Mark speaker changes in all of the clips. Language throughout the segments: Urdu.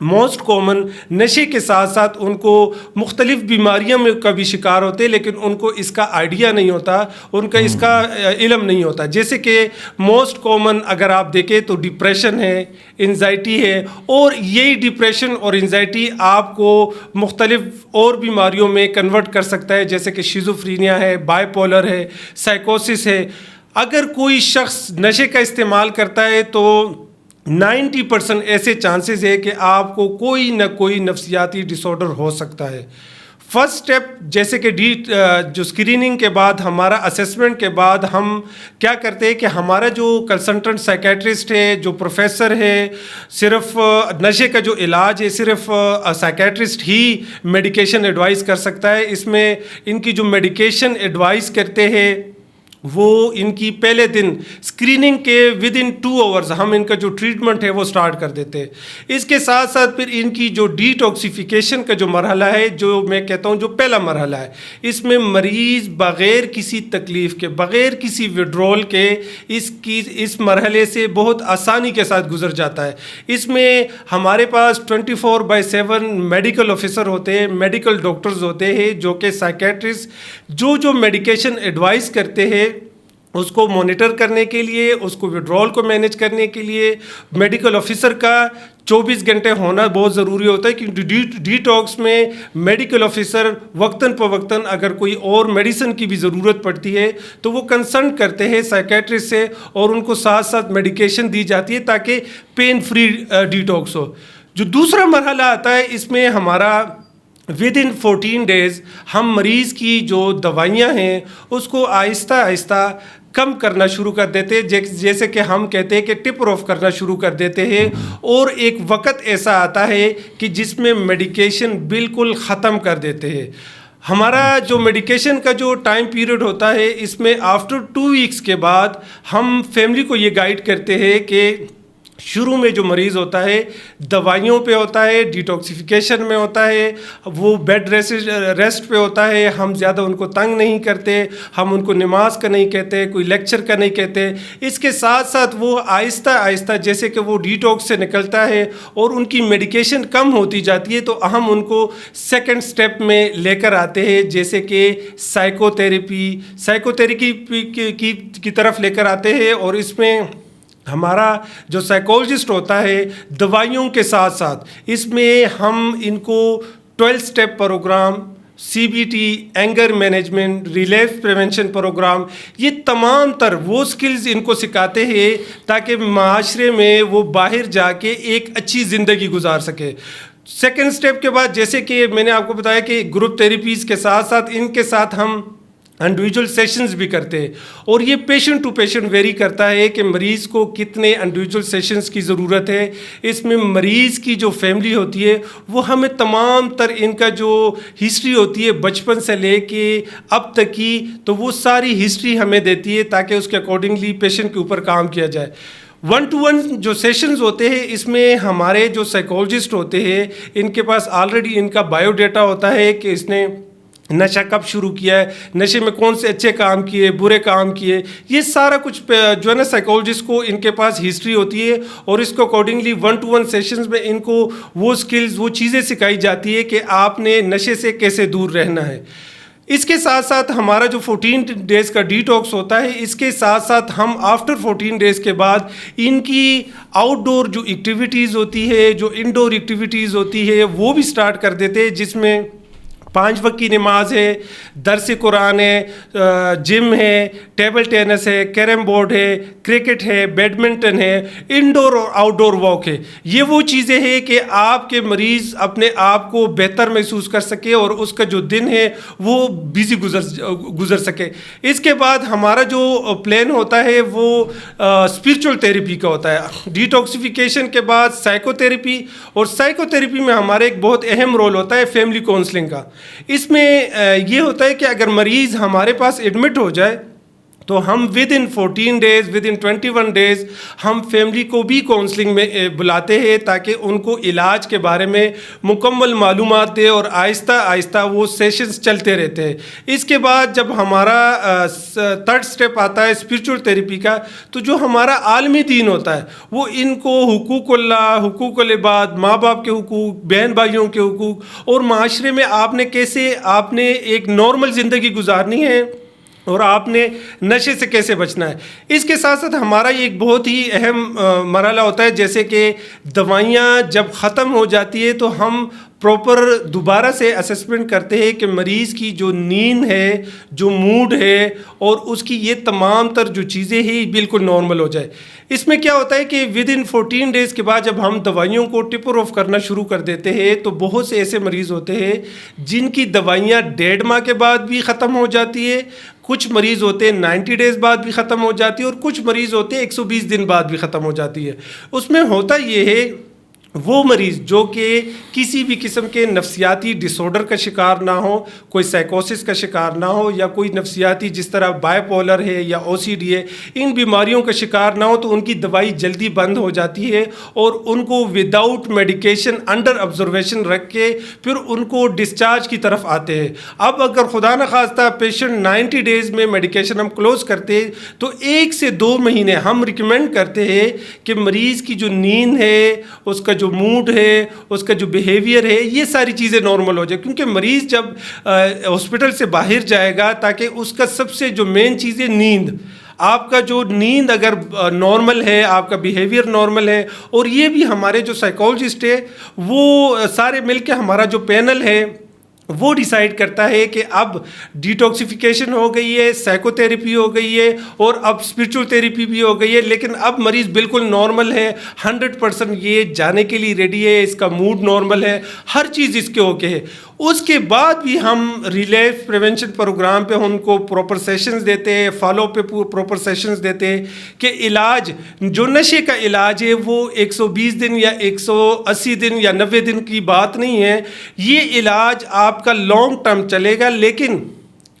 Speaker 1: موسٹ کامن نشے کے ساتھ ساتھ ان کو مختلف بیماریوں میں کا بھی شکار ہوتے ہیں، لیکن ان کو اس کا آئیڈیا نہیں ہوتا، ان کا اس کا علم نہیں ہوتا. جیسے کہ موسٹ کامن اگر آپ دیکھیں تو ڈپریشن ہے، انزائٹی ہے، اور یہی ڈپریشن اور انزائٹی آپ کو مختلف اور بیماریوں میں کنورٹ کر سکتا ہے، جیسے کہ شیزوفرینیا ہے، بائی پولر ہے، سائیکوسس ہے. اگر کوئی شخص نشے کا استعمال کرتا ہے تو 90% ایسے چانسز ہے کہ آپ کو کوئی نہ کوئی نفسیاتی ڈس آرڈر ہو سکتا ہے. فرسٹ اسٹیپ جیسے کہ جو اسکریننگ کے بعد ہمارا اسیسمنٹ کے بعد ہم کیا کرتے ہیں کہ ہمارا جو کنسلٹنٹ سائیکیٹرسٹ ہے، جو پروفیسر ہے، صرف نشے کا جو علاج ہے صرف سائیکیٹرسٹ ہی میڈیکیشن ایڈوائز کر سکتا ہے. اس میں ان کی جو میڈیکیشن ایڈوائز کرتے ہیں وہ ان کی پہلے دن اسکریننگ کے ود ان 2 hours ہم ان کا جو ٹریٹمنٹ ہے وہ سٹارٹ کر دیتے ہیں. اس کے ساتھ ساتھ پھر ان کی جو ڈیٹاکسیفیکیشن کا جو مرحلہ ہے، جو میں کہتا ہوں جو پہلا مرحلہ ہے، اس میں مریض بغیر کسی تکلیف کے، بغیر کسی وڈرول کے اس مرحلے سے بہت آسانی کے ساتھ گزر جاتا ہے. اس میں ہمارے پاس 24/7 میڈیکل آفیسر ہوتے ہیں، میڈیکل ڈاکٹرز ہوتے ہیں، جو کہ سائیکیٹرسٹ جو میڈیکیشن ایڈوائز کرتے ہیں اس کو مانیٹر کرنے کے لیے، اس کو وڈرول کو مینیج کرنے کے لیے میڈیکل آفیسر کا 24 گھنٹے ہونا بہت ضروری ہوتا ہے. کیونکہ ڈیٹاکس میں میڈیکل آفیسر وقتاً فوقتاً اگر کوئی اور میڈیسن کی بھی ضرورت پڑتی ہے تو وہ کنسلٹ کرتے ہیں سائیکیٹرسٹ سے، اور ان کو ساتھ ساتھ میڈیکیشن دی جاتی ہے تاکہ پین فری ڈیٹاکس ہو. جو دوسرا مرحلہ آتا ہے اس میں ہمارا ود ان 14 days ہم مریض کی جو دوائیاں ہیں اس کو آہستہ آہستہ کم کرنا شروع کر دیتے ہیں، جیسے کہ ہم کہتے ہیں کہ ٹپر آف کرنا شروع کر دیتے ہیں. اور ایک وقت ایسا آتا ہے کہ جس میں میڈیکیشن بالکل ختم کر دیتے ہیں. ہمارا جو میڈیکیشن کا جو ٹائم پیریڈ ہوتا ہے اس میں آفٹر 2 weeks کے بعد ہم فیملی کو یہ گائیڈ کرتے ہیں کہ شروع میں جو مریض ہوتا ہے دوائیوں پہ ہوتا ہے، ڈیٹاکسیفیکیشن میں ہوتا ہے، وہ بیڈ ریسٹ پہ ہوتا ہے، ہم زیادہ ان کو تنگ نہیں کرتے، ہم ان کو نماز کا نہیں کہتے، کوئی لیکچر کا نہیں کہتے. اس کے ساتھ ساتھ وہ آہستہ آہستہ جیسے کہ وہ ڈیٹاکس سے نکلتا ہے اور ان کی میڈیکیشن کم ہوتی جاتی ہے تو ہم ان کو سیکنڈ سٹیپ میں لے کر آتے ہیں، جیسے کہ سائیکو تھیراپی کی طرف لے کر آتے ہیں. اور اس میں ہمارا جو سائیکولوجسٹ ہوتا ہے دوائیوں کے ساتھ ساتھ اس میں ہم ان کو 12 step programme, CBT، anger management, relapse prevention programme, یہ تمام تر وہ سکلز ان کو سکھاتے ہیں تاکہ معاشرے میں وہ باہر جا کے ایک اچھی زندگی گزار سکے. سیکنڈ اسٹیپ کے بعد جیسے کہ میں نے آپ کو بتایا کہ گروپ تھیراپیز کے ساتھ ساتھ ان کے ساتھ ہم انڈیویجول سیشنز بھی کرتے ہیں. اور یہ پیشنٹ ٹو پیشنٹ ویری کرتا ہے کہ مریض کو کتنے انڈیویجول سیشنز کی ضرورت ہے. اس میں مریض کی جو فیملی ہوتی ہے وہ ہمیں تمام تر ان کا جو ہسٹری ہوتی ہے بچپن سے لے کے اب تک کی، تو وہ ساری ہسٹری ہمیں دیتی ہے تاکہ اس کے اکارڈنگلی پیشنٹ کے اوپر کام کیا جائے. 1-to-1 جو سیشنز ہوتے ہیں اس میں ہمارے جو سائیکولوجسٹ ہوتے ہیں ان کے پاس آلریڈی ان کا بایو ڈیٹا ہوتا ہے کہ اس نے نشہ کب شروع کیا ہے، نشے میں کون سے اچھے کام کیے، برے کام کیے، یہ سارا کچھ جو ہے نا سائیکولوجسٹ کو ان کے پاس ہسٹری ہوتی ہے. اور اس کو اکارڈنگلی 1-to-1 سیشنز میں ان کو وہ سکلز، وہ چیزیں سکھائی جاتی ہے کہ آپ نے نشے سے کیسے دور رہنا ہے. اس کے ساتھ ساتھ ہمارا جو 14 days کا ڈیٹاکس ہوتا ہے اس کے ساتھ ساتھ ہم آفٹر 14 days کے بعد ان کی آؤٹ ڈور جو ایکٹیویٹیز ہوتی ہے، جو انڈور ایکٹیویٹیز ہوتی ہے وہ بھی سٹارٹ کر دیتے ہیں، جس میں 5 وقت کی نماز ہے، درس قرآن ہے، جم ہے، ٹیبل ٹینس ہے، کیرم بورڈ ہے، کرکٹ ہے، بیڈمنٹن ہے، انڈور اور آؤٹ ڈور واک ہے. یہ وہ چیزیں ہیں کہ آپ کے مریض اپنے آپ کو بہتر محسوس کر سکے اور اس کا جو دن ہے وہ بیزی گزر سکے. اس کے بعد ہمارا جو پلان ہوتا ہے وہ اسپریچول تھیراپی کا ہوتا ہے. ڈیٹاکسیفیکیشن کے بعد سائیکو تھیراپی، اور سائیکو تھیراپی میں ہمارا ایک بہت اہم رول ہوتا ہے فیملی کاؤنسلنگ کا. اس میں یہ ہوتا ہے کہ اگر مریض ہمارے پاس ایڈمٹ ہو جائے تو ہم within 14 days within 21 days ہم فیملی کو بھی کونسلنگ میں بلاتے ہیں تاکہ ان کو علاج کے بارے میں مکمل معلومات دے اور آہستہ آہستہ وہ سیشنز چلتے رہتے ہیں. اس کے بعد جب ہمارا تھرڈ سٹیپ آتا ہے اسپریچول تھیریپی کا, تو جو ہمارا عالمی دین ہوتا ہے وہ ان کو حقوق اللہ, حقوق العباد, ماں باپ کے حقوق, بہن بھائیوں کے حقوق اور معاشرے میں آپ نے ایک نارمل زندگی گزارنی ہے اور آپ نے نشے سے کیسے بچنا ہے. اس کے ساتھ ساتھ ہمارا یہ ایک بہت ہی اہم مرحلہ ہوتا ہے, جیسے کہ دوائیاں جب ختم ہو جاتی ہے تو ہم پراپر دوبارہ سے اسسمنٹ کرتے ہیں کہ مریض کی جو نیند ہے, جو موڈ ہے اور اس کی یہ تمام تر جو چیزیں ہیں بالکل نارمل ہو جائے. اس میں کیا ہوتا ہے کہ ود ان 14 ڈیز کے بعد جب ہم دوائیوں کو ٹپر آف کرنا شروع کر دیتے ہیں تو بہت سے ایسے مریض ہوتے ہیں جن کی دوائیاں 1.5 ماہ کے بعد بھی ختم ہو جاتی ہے, کچھ مریض ہوتے ہیں 90 ڈیز بعد بھی ختم ہو جاتی ہے اور کچھ مریض ہوتے ہیں 120 دن بعد بھی ختم ہو جاتی ہے. اس میں ہوتا یہ ہے وہ مریض جو کہ کسی بھی قسم کے نفسیاتی ڈس آرڈر کا شکار نہ ہو, کوئی سائیکوسس کا شکار نہ ہو یا کوئی نفسیاتی جس طرح بائی پولر ہے یا او سی ڈی ہے, ان بیماریوں کا شکار نہ ہو, تو ان کی دوائی جلدی بند ہو جاتی ہے اور ان کو وداؤٹ میڈیکیشن انڈر آبزرویشن رکھ کے پھر ان کو ڈسچارج کی طرف آتے ہیں. اب اگر خدا نخواستہ پیشنٹ 90 ڈیز میں میڈیکیشن ہم کلوز کرتے ہیں تو 1 سے 2 مہینے ہم ریکمینڈ کرتے ہیں کہ مریض کی جو نیند ہے, اس کا جو موڈ ہے, اس کا جو بیہیویئر ہے, یہ ساری چیزیں نارمل ہو جائے. کیونکہ مریض جب ہاسپٹل سے باہر جائے گا تاکہ اس کا سب سے جو مین چیز ہے نیند, آپ کا جو نیند اگر نارمل ہے, آپ کا بیہیویئر نارمل ہے, اور یہ بھی ہمارے جو سائیکالوجسٹ ہے وہ سارے مل کے ہمارا جو پینل ہے وہ ڈیسائیڈ کرتا ہے کہ اب ڈیٹاکسیفیکیشن ہو گئی ہے, سائیکو تھیریپی ہو گئی ہے اور اب اسپریچول تھیریپی بھی ہو گئی ہے, لیکن اب مریض بالکل نارمل ہے, 100% یہ جانے کے لیے ریڈی ہے, اس کا موڈ نارمل ہے, ہر چیز اس کے اوکے ہے. اس کے بعد بھی ہم ریلیپس پریونشن پروگرام پہ ان کو پراپر سیشنز دیتے ہیں, فالو پہ پراپر سیشنز دیتے ہیں کہ علاج جو نشے کا علاج ہے وہ 120 دن یا 180 دن یا 90 دن کی بات نہیں ہے. یہ علاج آپ کا لانگ ٹرم چلے گا, لیکن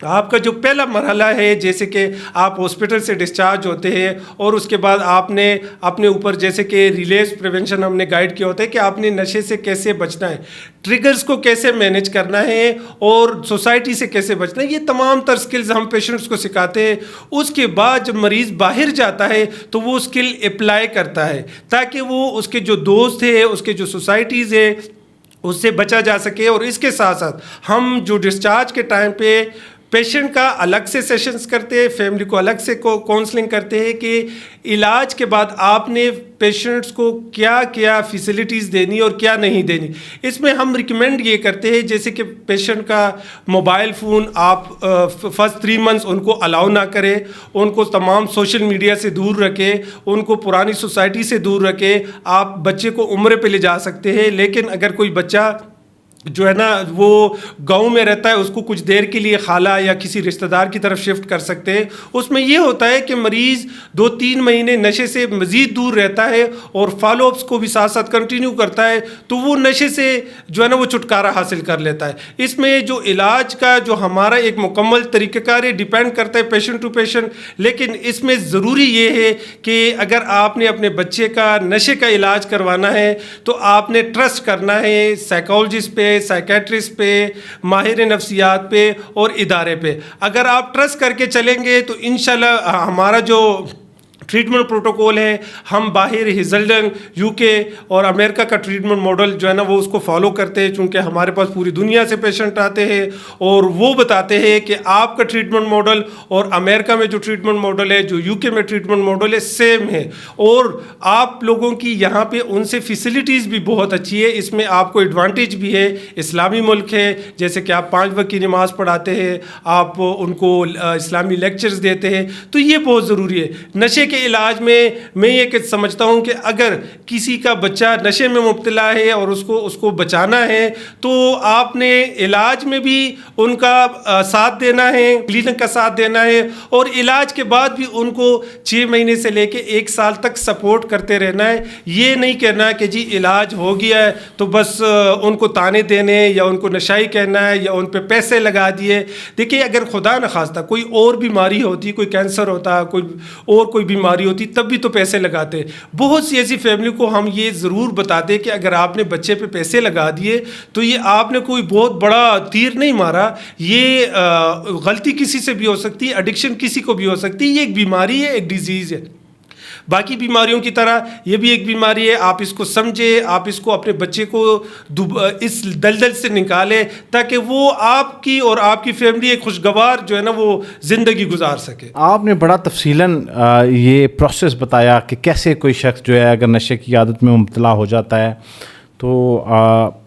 Speaker 1: آپ کا جو پہلا مرحلہ ہے جیسے کہ آپ ہاسپٹل سے ڈسچارج ہوتے ہیں اور اس کے بعد آپ نے اپنے اوپر جیسے کہ ریلیپس پریونشن ہم نے گائیڈ کیا ہوتا ہے کہ آپ نے نشے سے کیسے بچنا ہے, ٹریگرز کو کیسے مینیج کرنا ہے اور سوسائٹی سے کیسے بچنا ہے, یہ تمام تر سکلز ہم پیشنٹس کو سکھاتے ہیں. اس کے بعد جب مریض باہر جاتا ہے تو وہ اسکل اپلائی کرتا ہے تاکہ وہ اس کے جو دوست ہیں, اس کے جو سوسائٹیز ہے, اس سے بچا جا سکے. اور اس کے ساتھ ساتھ ہم جو ڈسچارج کے ٹائم پہ پیشنٹ کا الگ سے سیشنز کرتے ہیں, فیملی کو الگ سے کونسلنگ کرتے ہیں کہ علاج کے بعد آپ نے پیشنٹس کو کیا کیا فیسلٹیز دینی اور کیا نہیں دینی. اس میں ہم ریکمینڈ یہ کرتے ہیں جیسے کہ پیشنٹ کا موبائل فون آپ فرسٹ 3 منتھس ان کو الاؤ نہ کرے, ان کو تمام سوشل میڈیا سے دور رکھے, ان کو پرانی سوسائٹی سے دور رکھے. آپ بچے کو عمرے پہ لے جا سکتے ہیں, لیکن اگر کوئی بچہ جو ہے نا وہ گاؤں میں رہتا ہے اس کو کچھ دیر کے لیے خالہ یا کسی رشتہ دار کی طرف شفٹ کر سکتے ہیں. اس میں یہ ہوتا ہے کہ مریض 2-3 مہینے نشے سے مزید دور رہتا ہے اور فالو اپس کو بھی ساتھ ساتھ کنٹینیو کرتا ہے, تو وہ نشے سے جو ہے نا وہ چھٹکارا حاصل کر لیتا ہے. اس میں جو علاج کا جو ہمارا ایک مکمل طریقہ کار ہے ڈیپینڈ کرتا ہے پیشنٹ ٹو پیشنٹ, لیکن اس میں ضروری یہ ہے کہ اگر آپ نے اپنے بچے کا نشے کا علاج کروانا ہے تو آپ نے ٹرسٹ کرنا ہے سائیکالوجسٹ پہ, سائیکیٹرسٹ پہ, ماہر نفسیات پہ اور ادارے پہ. اگر آپ ٹرسٹ کر کے چلیں گے تو انشاءاللہ ہمارا جو ٹریٹمنٹ پروٹوکول ہے ہم باہر ہیزلڈن یو کے اور امریکہ کا ٹریٹمنٹ ماڈل جو ہے نا وہ اس کو فالو کرتے ہیں, چونکہ ہمارے پاس پوری دنیا سے پیشنٹ آتے ہیں اور وہ بتاتے ہیں کہ آپ کا ٹریٹمنٹ ماڈل اور امریکہ میں جو ٹریٹمنٹ ماڈل ہے, جو یو کے میں ٹریٹمنٹ ماڈل ہے, سیم ہے. اور آپ لوگوں کی یہاں پہ ان سے فیسلٹیز بھی بہت اچھی ہے. اس میں آپ کو ایڈوانٹیج بھی ہے, اسلامی ملک ہے, جیسے کہ آپ 5 وقت کی نماز پڑھاتے ہیں, آپ ان کو اسلامی لیکچرز دیتے ہیں, تو یہ بہت ضروری ہے. نشے کے کے علاج میں یہ کہ سمجھتا ہوں کہ اگر کسی کا بچہ نشے میں مبتلا ہے اور اس کو بچانا ہے تو آپ نے علاج میں بھی ان کا ساتھ دینا ہے، کلینک کا ساتھ دینا ہے، اور علاج کے بعد بھی ان کو 6 مہینے سے لے کے 1 سال تک سپورٹ کرتے رہنا ہے. یہ نہیں کہنا کہ جی علاج ہو گیا ہے تو بس ان کو تانے دینے یا ان کو نشائی کہنا ہے یا ان پہ پیسے لگا دیے. دیکھیے اگر خدا نخواستہ کوئی اور بیماری ہوتی، کوئی کینسر ہوتا، کوئی بیماری ہوتی، تب بھی تو پیسے لگاتے. بہت سی ایسی فیملی کو ہم یہ ضرور بتاتے کہ اگر آپ نے بچے پہ پیسے لگا دیے تو یہ آپ نے کوئی بہت بڑا تیر نہیں مارا، یہ غلطی کسی سے بھی ہو سکتی ہے، ایڈکشن کسی کو بھی ہو سکتی ہے، یہ ایک بیماری ہے، ایک ڈیزیز ہے. باقی بیماریوں کی طرح یہ بھی ایک بیماری ہے. آپ اس کو سمجھے، آپ اس کو اپنے بچے کو اس دلدل سے نکالے تاکہ وہ آپ کی اور آپ کی فیملی ایک خوشگوار جو ہے نا وہ زندگی گزار سکے.
Speaker 2: آپ نے بڑا تفصیلاً یہ پروسیس بتایا کہ کیسے کوئی شخص جو ہے اگر نشے کی عادت میں مبتلا ہو جاتا ہے تو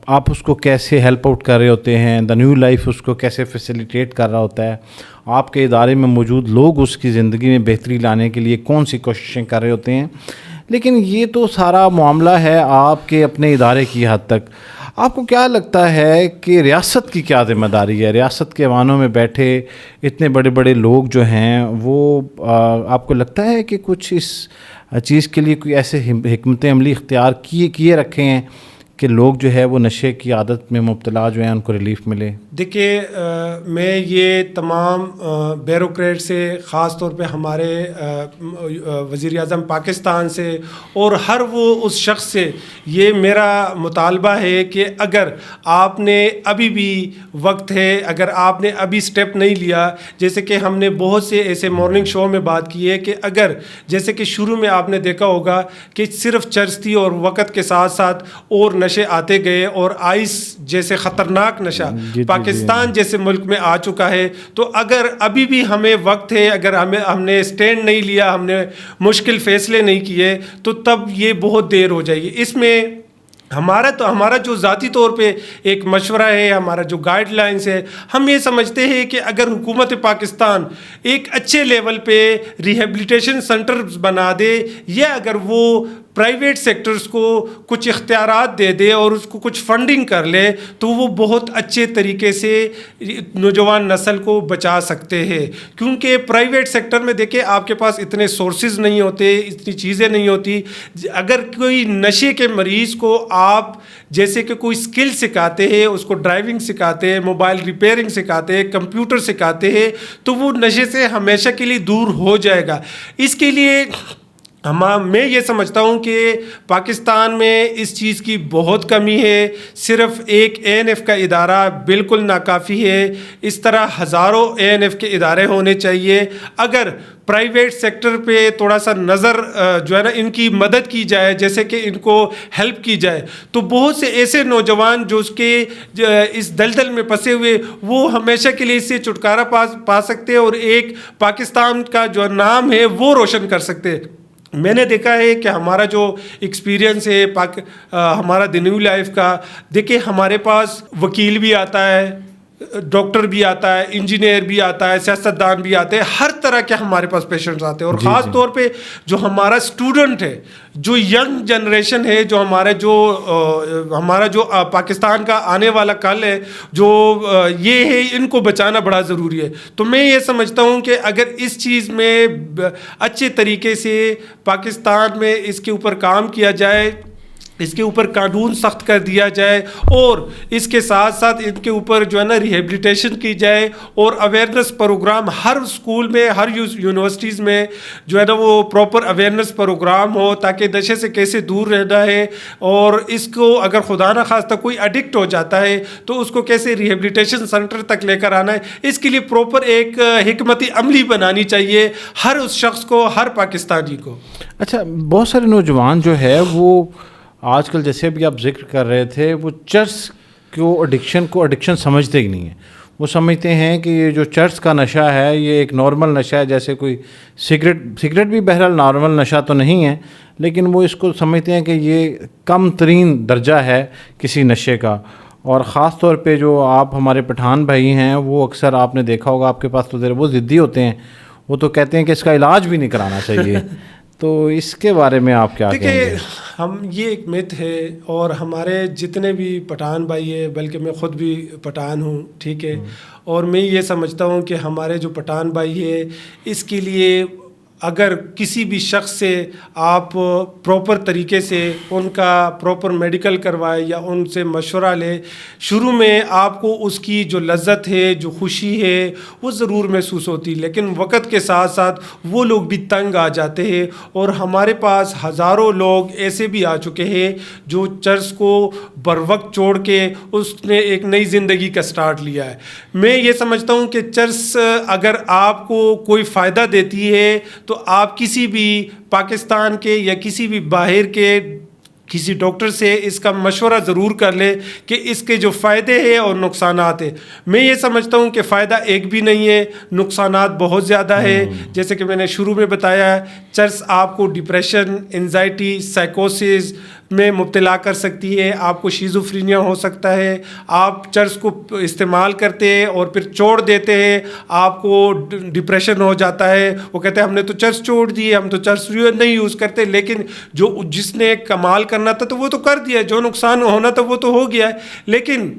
Speaker 2: آپ اس کو کیسے ہیلپ آؤٹ کر رہے ہوتے ہیں، دا نیو لائف اس کو کیسے فیسیلیٹیٹ کر رہا ہوتا ہے، آپ کے ادارے میں موجود لوگ اس کی زندگی میں بہتری لانے کے لیے کون سی کوششیں کر رہے ہوتے ہیں. لیکن یہ تو سارا معاملہ ہے آپ کے اپنے ادارے کی حد تک. آپ کو کیا لگتا ہے کہ ریاست کی کیا ذمہ داری ہے؟ ریاست کے ایوانوں میں بیٹھے اتنے بڑے بڑے لوگ جو ہیں وہ آپ کو لگتا ہے کہ کچھ اس چیز کے لیے کوئی ایسے حکمت عملی اختیار کیے رکھے ہیں کہ لوگ جو ہے وہ نشے کی عادت میں مبتلا جو ہیں ان کو ریلیف ملے؟
Speaker 1: دیکھیے میں یہ تمام بیوروکریٹ سے، خاص طور پہ ہمارے وزیر اعظم پاکستان سے اور ہر وہ اس شخص سے یہ میرا مطالبہ ہے کہ اگر آپ نے ابھی بھی وقت ہے، اگر آپ نے ابھی سٹیپ نہیں لیا، جیسے کہ ہم نے بہت سے ایسے مارننگ شو میں بات کی ہے کہ اگر جیسے کہ شروع میں آپ نے دیکھا ہوگا کہ صرف چرس تھی اور وقت کے ساتھ ساتھ اور نشے آتے گئے اور آئس جیسے خطرناک نشہ پاکستان جیسے ملک میں آ چکا ہے. تو اگر ابھی بھی ہمیں وقت ہے، اگر ہم نے اسٹینڈ نہیں لیا، ہم نے مشکل فیصلے نہیں کیے تو تب یہ بہت دیر ہو جائے گی. اس میں ہمارا جو ذاتی طور پہ ایک مشورہ ہے، ہمارا جو گائیڈ لائنس ہے، ہم یہ سمجھتے ہیں کہ اگر حکومت پاکستان ایک اچھے لیول پہ ریہیبلیٹیشن سینٹرز بنا دے یا اگر وہ پرائیویٹ سیکٹرز کو کچھ اختیارات دے دے اور اس کو کچھ فنڈنگ کر لے تو وہ بہت اچھے طریقے سے نوجوان نسل کو بچا سکتے ہیں. کیونکہ پرائیویٹ سیکٹر میں دیکھیں آپ کے پاس اتنے سورسز نہیں ہوتے، اتنی چیزیں نہیں ہوتی. اگر کوئی نشے کے مریض کو آپ جیسے کہ کوئی اسکل سکھاتے ہیں، اس کو ڈرائیونگ سکھاتے ہیں، موبائل ریپیئرنگ سکھاتے ہیں، کمپیوٹر سکھاتے ہیں، تو وہ نشے سے ہمیشہ کے لیے دور ہو جائے گا. اس کے لیے میں یہ سمجھتا ہوں کہ پاکستان میں اس چیز کی بہت کمی ہے. صرف ایک ANF کا ادارہ بالکل ناکافی ہے. اس طرح ہزاروں ANF کے ادارے ہونے چاہیے. اگر پرائیویٹ سیکٹر پہ تھوڑا سا نظر جو ہے نا ان کی مدد کی جائے، جیسے کہ ان کو ہیلپ کی جائے، تو بہت سے ایسے نوجوان جو اس کے اس دلدل میں پھنسے ہوئے وہ ہمیشہ کے لیے اس سے چھٹکارا پا سکتے اور ایک پاکستان کا جو نام ہے وہ روشن کر سکتے. میں نے دیکھا ہے کہ ہمارا جو ایکسپیرینس ہے ہمارا دی نیو لائف کا، دیکھیں ہمارے پاس وکیل بھی آتا ہے، ڈاکٹر بھی آتا ہے، انجینئر بھی آتا ہے، سیاستدان بھی آتے ہیں، ہر طرح کے ہمارے پاس پیشنٹس آتے ہیں. اور خاص طور پہ جو ہمارا اسٹوڈنٹ ہے، جو ینگ جنریشن ہے، جو ہمارا جو پاکستان کا آنے والا کل ہے، جو یہ ہے، ان کو بچانا بڑا ضروری ہے. تو میں یہ سمجھتا ہوں کہ اگر اس چیز میں اچھے طریقے سے پاکستان میں اس کے اوپر کام کیا جائے، اس کے اوپر قانون سخت کر دیا جائے اور اس کے ساتھ ساتھ ان کے اوپر جو ہے نا ریہیبلیٹیشن کی جائے اور اویئرنیس پروگرام ہر اسکول میں، ہر یونیورسٹیز میں جو ہے نا وہ پراپر اویئرنیس پروگرام ہو تاکہ نشے سے کیسے دور رہنا ہے اور اس کو اگر خدا نہ خواستہ کوئی ایڈکٹ ہو جاتا ہے تو اس کو کیسے ریہیبلیٹیشن سینٹر تک لے کر آنا ہے. اس کے لیے پراپر ایک حکمت عملی بنانی چاہیے ہر اس شخص کو، ہر پاکستانی کو.
Speaker 2: اچھا، بہت سارے نوجوان جو ہے وہ آج کل جیسے بھی آپ ذکر کر رہے تھے، وہ چرس کو ایڈکشن سمجھتے ہی نہیں ہیں. وہ سمجھتے ہیں کہ یہ جو چرس کا نشہ ہے یہ ایک نارمل نشہ ہے، جیسے کوئی سگریٹ بھی بہرحال نارمل نشہ تو نہیں ہے، لیکن وہ اس کو سمجھتے ہیں کہ یہ کم ترین درجہ ہے کسی نشے کا. اور خاص طور پہ جو آپ ہمارے پٹھان بھائی ہیں وہ اکثر آپ نے دیکھا ہوگا، آپ کے پاس تو وہ ضدی ہوتے ہیں، وہ تو کہتے ہیں کہ اس کا علاج بھی نہیں کرانا چاہیے. تو اس کے بارے میں آپ کیا کہیں گے؟
Speaker 1: دیکھیں ہم یہ ایک مت ہے، اور ہمارے جتنے بھی پٹھان بھائی ہیں، بلکہ میں خود بھی پٹھان ہوں، ٹھیک ہے، اور میں یہ سمجھتا ہوں کہ ہمارے جو پٹھان بھائی ہے اس کے لیے اگر کسی بھی شخص سے آپ پراپر طریقے سے ان کا پراپر میڈیکل کروائے یا ان سے مشورہ لے، شروع میں آپ کو اس کی جو لذت ہے، جو خوشی ہے، وہ ضرور محسوس ہوتی، لیکن وقت کے ساتھ ساتھ وہ لوگ بھی تنگ آ جاتے ہیں، اور ہمارے پاس ہزاروں لوگ ایسے بھی آ چکے ہیں جو چرچ کو بر وقت چھوڑ کے اس نے ایک نئی زندگی کا سٹارٹ لیا ہے۔ میں یہ سمجھتا ہوں کہ چرچ اگر آپ کو کوئی فائدہ دیتی ہے تو آپ کسی بھی پاکستان کے یا کسی بھی باہر کے کسی ڈاکٹر سے اس کا مشورہ ضرور کر لیں کہ اس کے جو فائدے ہیں اور نقصانات ہیں۔ میں یہ سمجھتا ہوں کہ فائدہ ایک بھی نہیں ہے، نقصانات بہت زیادہ ہے۔ جیسے کہ میں نے شروع میں بتایا ہے، چرچ آپ کو ڈپریشن، انزائٹی، سائیکوسس میں مبتلا کر سکتی ہے، آپ کو شیزوفرینیا ہو سکتا ہے، آپ چرچ کو استعمال کرتے ہیں اور پھر چھوڑ دیتے ہیں، آپ کو ڈپریشن ہو جاتا ہے، وہ کہتے ہیں ہم نے تو چرچ چھوڑ دی ہے، ہم تو چرچ نہیں یوز کرتے، لیکن جس نے کمال کرنا تھا تو وہ تو کر دیا، جو نقصان ہونا تھا وہ تو ہو گیا ہے۔ لیکن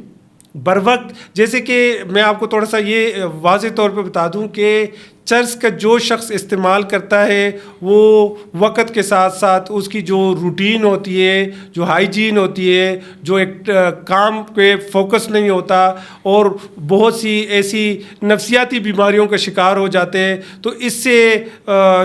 Speaker 1: بر وقت، جیسے کہ میں آپ کو تھوڑا سا یہ واضح طور پہ بتا دوں کہ چرچ کا جو شخص استعمال کرتا ہے وہ وقت کے ساتھ ساتھ اس کی جو روٹین ہوتی ہے، جو ہائیجین ہوتی ہے، جو ایک کام پہ فوکس نہیں ہوتا، اور بہت سی ایسی نفسیاتی بیماریوں کا شکار ہو جاتے ہیں، تو اس سے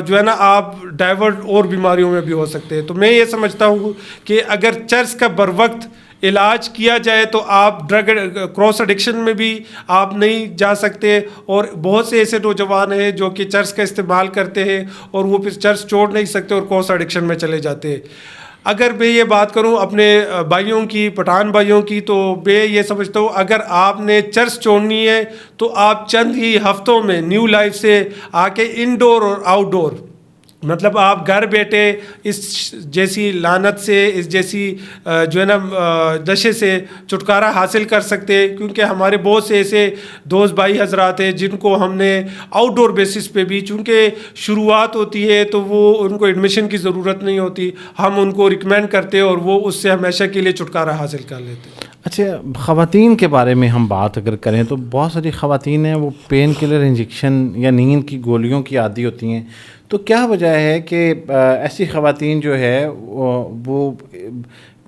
Speaker 1: جو ہے نا آپ ڈائیورٹ اور بیماریوں میں بھی ہو سکتے ہیں۔ تو میں یہ سمجھتا ہوں کہ اگر چرچ کا بر وقت علاج کیا جائے تو آپ ڈرگ کراس ایڈکشن میں بھی آپ نہیں جا سکتے، اور بہت سے ایسے نوجوان ہیں جو کہ چرچ کا استعمال کرتے ہیں اور وہ پھر چرچ چھوڑ نہیں سکتے اور کراس ایڈکشن میں چلے جاتے ہیں۔ اگر میں یہ بات کروں اپنے بھائیوں کی، پٹھان بھائیوں کی، تو میں یہ سمجھتا ہوں اگر آپ نے چرچ چھوڑنی ہے تو آپ چند ہی ہفتوں میں نیو لائف سے آ کے انڈور اور آؤٹ ڈور، مطلب آپ گھر بیٹھے اس جیسی لعنت سے، اس جیسی جو ہے نا نشے سے چھٹکارا حاصل کر سکتے، کیونکہ ہمارے بہت سے ایسے دوست بھائی حضرات ہیں جن کو ہم نے آؤٹ ڈور بیسس پہ بھی، چونکہ شروعات ہوتی ہے تو وہ ان کو ایڈمیشن کی ضرورت نہیں ہوتی، ہم ان کو ریکمینڈ کرتے اور وہ اس سے ہمیشہ کے لیے چھٹکارا حاصل کر لیتے ہیں۔
Speaker 2: اچھا، خواتین کے بارے میں ہم بات اگر کریں تو بہت ساری خواتین ہیں وہ پین کلر انجیکشن یا نیند کی گولیوں کی عادی ہوتی ہیں، تو کیا وجہ ہے کہ ایسی خواتین جو ہے وہ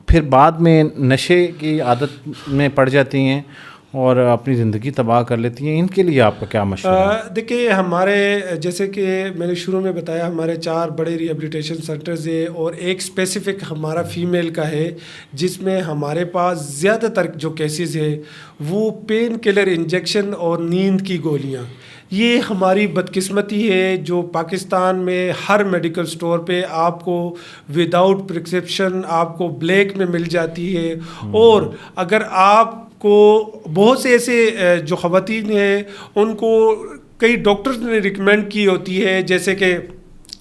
Speaker 2: پھر بعد میں نشے کی عادت میں پڑ جاتی ہیں اور اپنی زندگی تباہ کر لیتی ہیں؟ ان کے لیے آپ کا کیا مشورہ ہے؟
Speaker 1: دیکھیے ہمارے جیسے کہ میں نے شروع میں بتایا، ہمارے 4 بڑے ریہیبلیٹیشن سینٹرز ہیں اور ایک اسپیسیفک ہمارا فیمیل کا ہے، جس میں ہمارے پاس زیادہ تر جو کیسز ہے وہ پین کلر انجیکشن اور نیند کی گولیاں۔ یہ ہماری بدقسمتی ہے جو پاکستان میں ہر میڈیکل سٹور پہ آپ کو وداؤٹ پرسکرپشن آپ کو بلیک میں مل جاتی ہے، اور اگر آپ کو بہت سے ایسے جو خواتین ہیں ان کو کئی ڈاکٹرز نے ریکمینڈ کی ہوتی ہے، جیسے کہ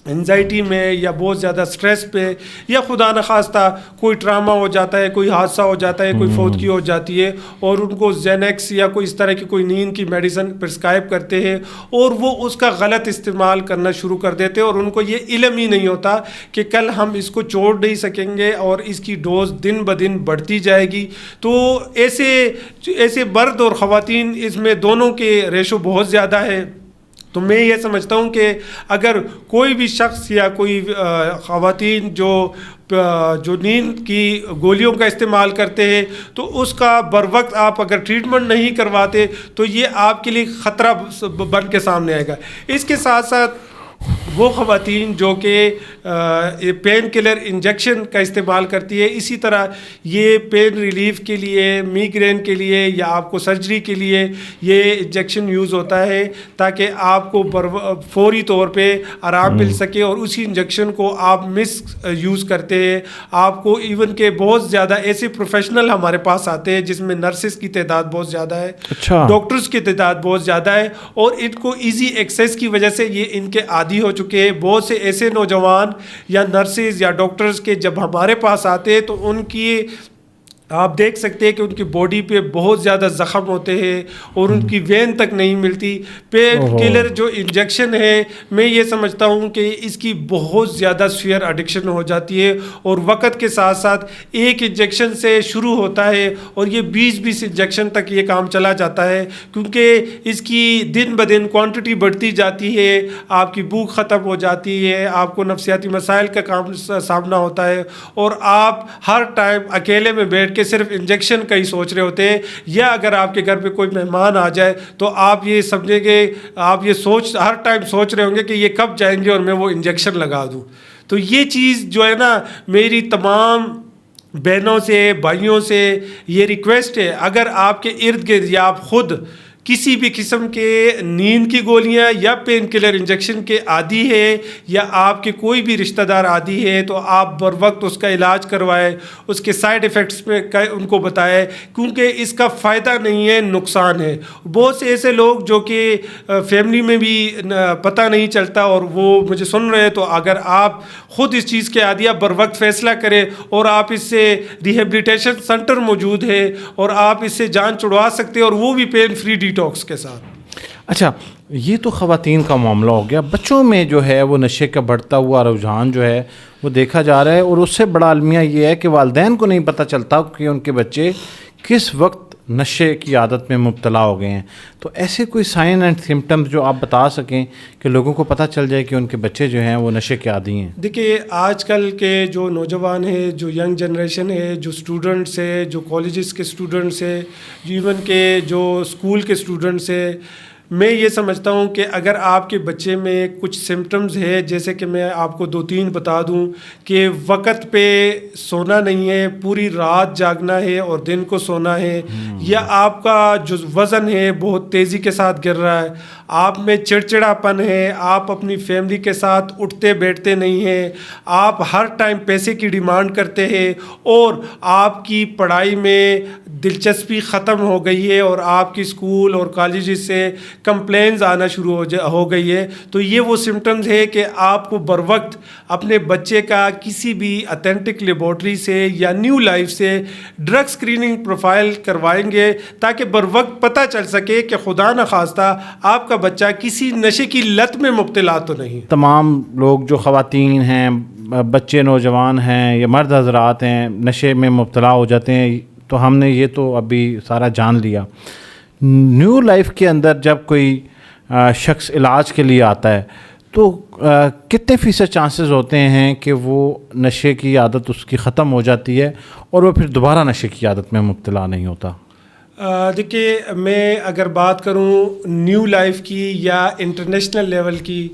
Speaker 1: انزائٹی میں یا بہت زیادہ سٹریس پہ، یا خدا نخواستہ کوئی ٹراما ہو جاتا ہے، کوئی حادثہ ہو جاتا ہے، کوئی فوتگی ہو جاتی ہے، اور ان کو زینیکس یا کوئی اس طرح کی کوئی نیند کی میڈیسن پرسکرائب کرتے ہیں، اور وہ اس کا غلط استعمال کرنا شروع کر دیتے ہیں، اور ان کو یہ علم ہی نہیں ہوتا کہ کل ہم اس کو چھوڑ نہیں سکیں گے اور اس کی ڈوز دن بدن بڑھتی جائے گی۔ تو ایسے مرد اور خواتین اس میں دونوں کے ریشو بہت زیادہ ہے۔ تو میں یہ سمجھتا ہوں کہ اگر کوئی بھی شخص یا کوئی خواتین جو نیند کی گولیوں کا استعمال کرتے ہیں تو اس کا بر وقت آپ اگر ٹریٹمنٹ نہیں کرواتے تو یہ آپ کے لیے خطرہ بن کے سامنے آئے گا۔ اس کے ساتھ ساتھ وہ خواتین جو کہ پین کلر انجیکشن کا استعمال کرتی ہے، اسی طرح یہ پین ریلیف کے لیے، میگرین کے لیے یا آپ کو سرجری کے لیے یہ انجیکشن یوز ہوتا ہے تاکہ آپ کو فوری طور پہ آرام مل سکے، اور اسی انجیکشن کو آپ مس یوز کرتے ہیں۔ آپ کو ایون کہ بہت زیادہ ایسے پروفیشنل ہمارے پاس آتے ہیں جس میں نرسز کی تعداد بہت زیادہ ہے، ڈاکٹرز کی تعداد بہت زیادہ ہے، اور ان کو ایزی ایکسیس کی وجہ سے یہ ان کے عادی ہو چکے ہیں۔ بہت سے ایسے نوجوان یا نرسز یا ڈاکٹرز کے جب ہمارے پاس آتے ہیں تو ان کی آپ دیکھ سکتے ہیں کہ ان کی باڈی پہ بہت زیادہ زخم ہوتے ہیں اور ان کی وین تک نہیں ملتی. پین کلر جو انجیکشن ہے میں یہ سمجھتا ہوں کہ اس کی بہت زیادہ سیویئر ایڈکشن ہو جاتی ہے اور وقت کے ساتھ ساتھ ایک انجیکشن سے شروع ہوتا ہے اور یہ 20 انجیکشن تک یہ کام چلا جاتا ہے کیونکہ اس کی دن بدن کوانٹٹی بڑھتی جاتی ہے. آپ کی بھوک ختم ہو جاتی ہے, آپ کو نفسیاتی مسائل کا سامنا ہوتا ہے اور آپ ہر ٹائم اکیلے میں بیٹھ کہ صرف انجیکشن کا ہی سوچ رہے ہوتے ہیں, یا اگر آپ کے گھر پہ کوئی مہمان آ جائے تو آپ یہ سمجھیں گے, آپ یہ ہر ٹائم سوچ رہے ہوں گے کہ یہ کب جائیں گے اور میں وہ انجیکشن لگا دوں. تو یہ چیز جو ہے نا, میری تمام بہنوں سے بھائیوں سے یہ ریکویسٹ ہے, اگر آپ کے ارد گرد یا آپ خود کسی بھی قسم کے نیند کی گولیاں یا پین کلر انجیکشن کے عادی ہے یا آپ کے کوئی بھی رشتہ دار عادی ہے تو آپ بر وقت اس کا علاج کروائے, اس کے سائیڈ ایفیکٹس پہ ان کو بتائے کیونکہ اس کا فائدہ نہیں ہے, نقصان ہے. بہت سے ایسے لوگ جو کہ فیملی میں بھی پتہ نہیں چلتا اور وہ مجھے سن رہے ہیں, تو اگر آپ خود اس چیز کے عادی بر وقت فیصلہ کریں اور آپ اس سے ریہیبلیٹیشن سینٹر موجود ہے اور آپ اس سے جان چھڑوا سکتے ہیں اور وہ بھی پین فری ڈیٹاکس کے ساتھ.
Speaker 2: اچھا, یہ تو خواتین کا معاملہ ہو گیا. بچوں میں جو ہے وہ نشے کا بڑھتا ہوا رجحان جو ہے وہ دیکھا جا رہا ہے, اور اس سے بڑا المیہ یہ ہے کہ والدین کو نہیں پتہ چلتا کہ ان کے بچے کس وقت نشے کی عادت میں مبتلا ہو گئے ہیں. تو ایسے کوئی سائن اینڈ سمٹمز جو آپ بتا سکیں کہ لوگوں کو پتہ چل جائے کہ ان کے بچے جو ہیں وہ نشے کے عادی ہیں.
Speaker 1: دیکھیے, آج کل کے جو نوجوان ہیں, جو ینگ جنریشن ہے, جو اسٹوڈنٹس ہے, جو کالجز کے اسٹوڈنٹس ہے, ایون کہ جو اسکول کے اسٹوڈنٹس ہے, میں یہ سمجھتا ہوں کہ اگر آپ کے بچے میں کچھ سمٹمز ہے, جیسے کہ میں آپ کو 2-3 بتا دوں کہ وقت پہ سونا نہیں ہے, پوری رات جاگنا ہے اور دن کو سونا ہے, یا آپ کا جو وزن ہے بہت تیزی کے ساتھ گر رہا ہے, آپ میں چڑچڑاپن ہے, آپ اپنی فیملی کے ساتھ اٹھتے بیٹھتے نہیں ہیں, آپ ہر ٹائم پیسے کی ڈیمانڈ کرتے ہیں اور آپ کی پڑھائی میں دلچسپی ختم ہو گئی ہے اور آپ کی اسکول اور کالجز سے کمپلینز آنا شروع ہو گئی ہے, تو یہ وہ سمٹمز ہے کہ آپ کو بر وقت اپنے بچے کا کسی بھی اتھینٹک لیبارٹری سے یا نیو لائف سے ڈرگ اسکریننگ پروفائل کروائیں گے تاکہ بر وقت پتہ چل سکے کہ خدا نخواستہ آپ کا بچہ کسی نشے کی لت میں مبتلا تو نہیں.
Speaker 2: تمام لوگ جو خواتین ہیں, بچے نوجوان ہیں یا مرد حضرات ہیں, نشے میں مبتلا ہو جاتے ہیں, تو ہم نے یہ تو ابھی سارا جان لیا. نیو لائف کے اندر جب کوئی شخص علاج کے لیے آتا ہے تو کتنے فیصد چانسز ہوتے ہیں کہ وہ نشے کی عادت اس کی ختم ہو جاتی ہے اور وہ پھر دوبارہ نشے کی عادت میں مبتلا نہیں ہوتا؟
Speaker 1: دیکھیے, میں اگر بات کروں نیو لائف کی یا انٹرنیشنل لیول کی,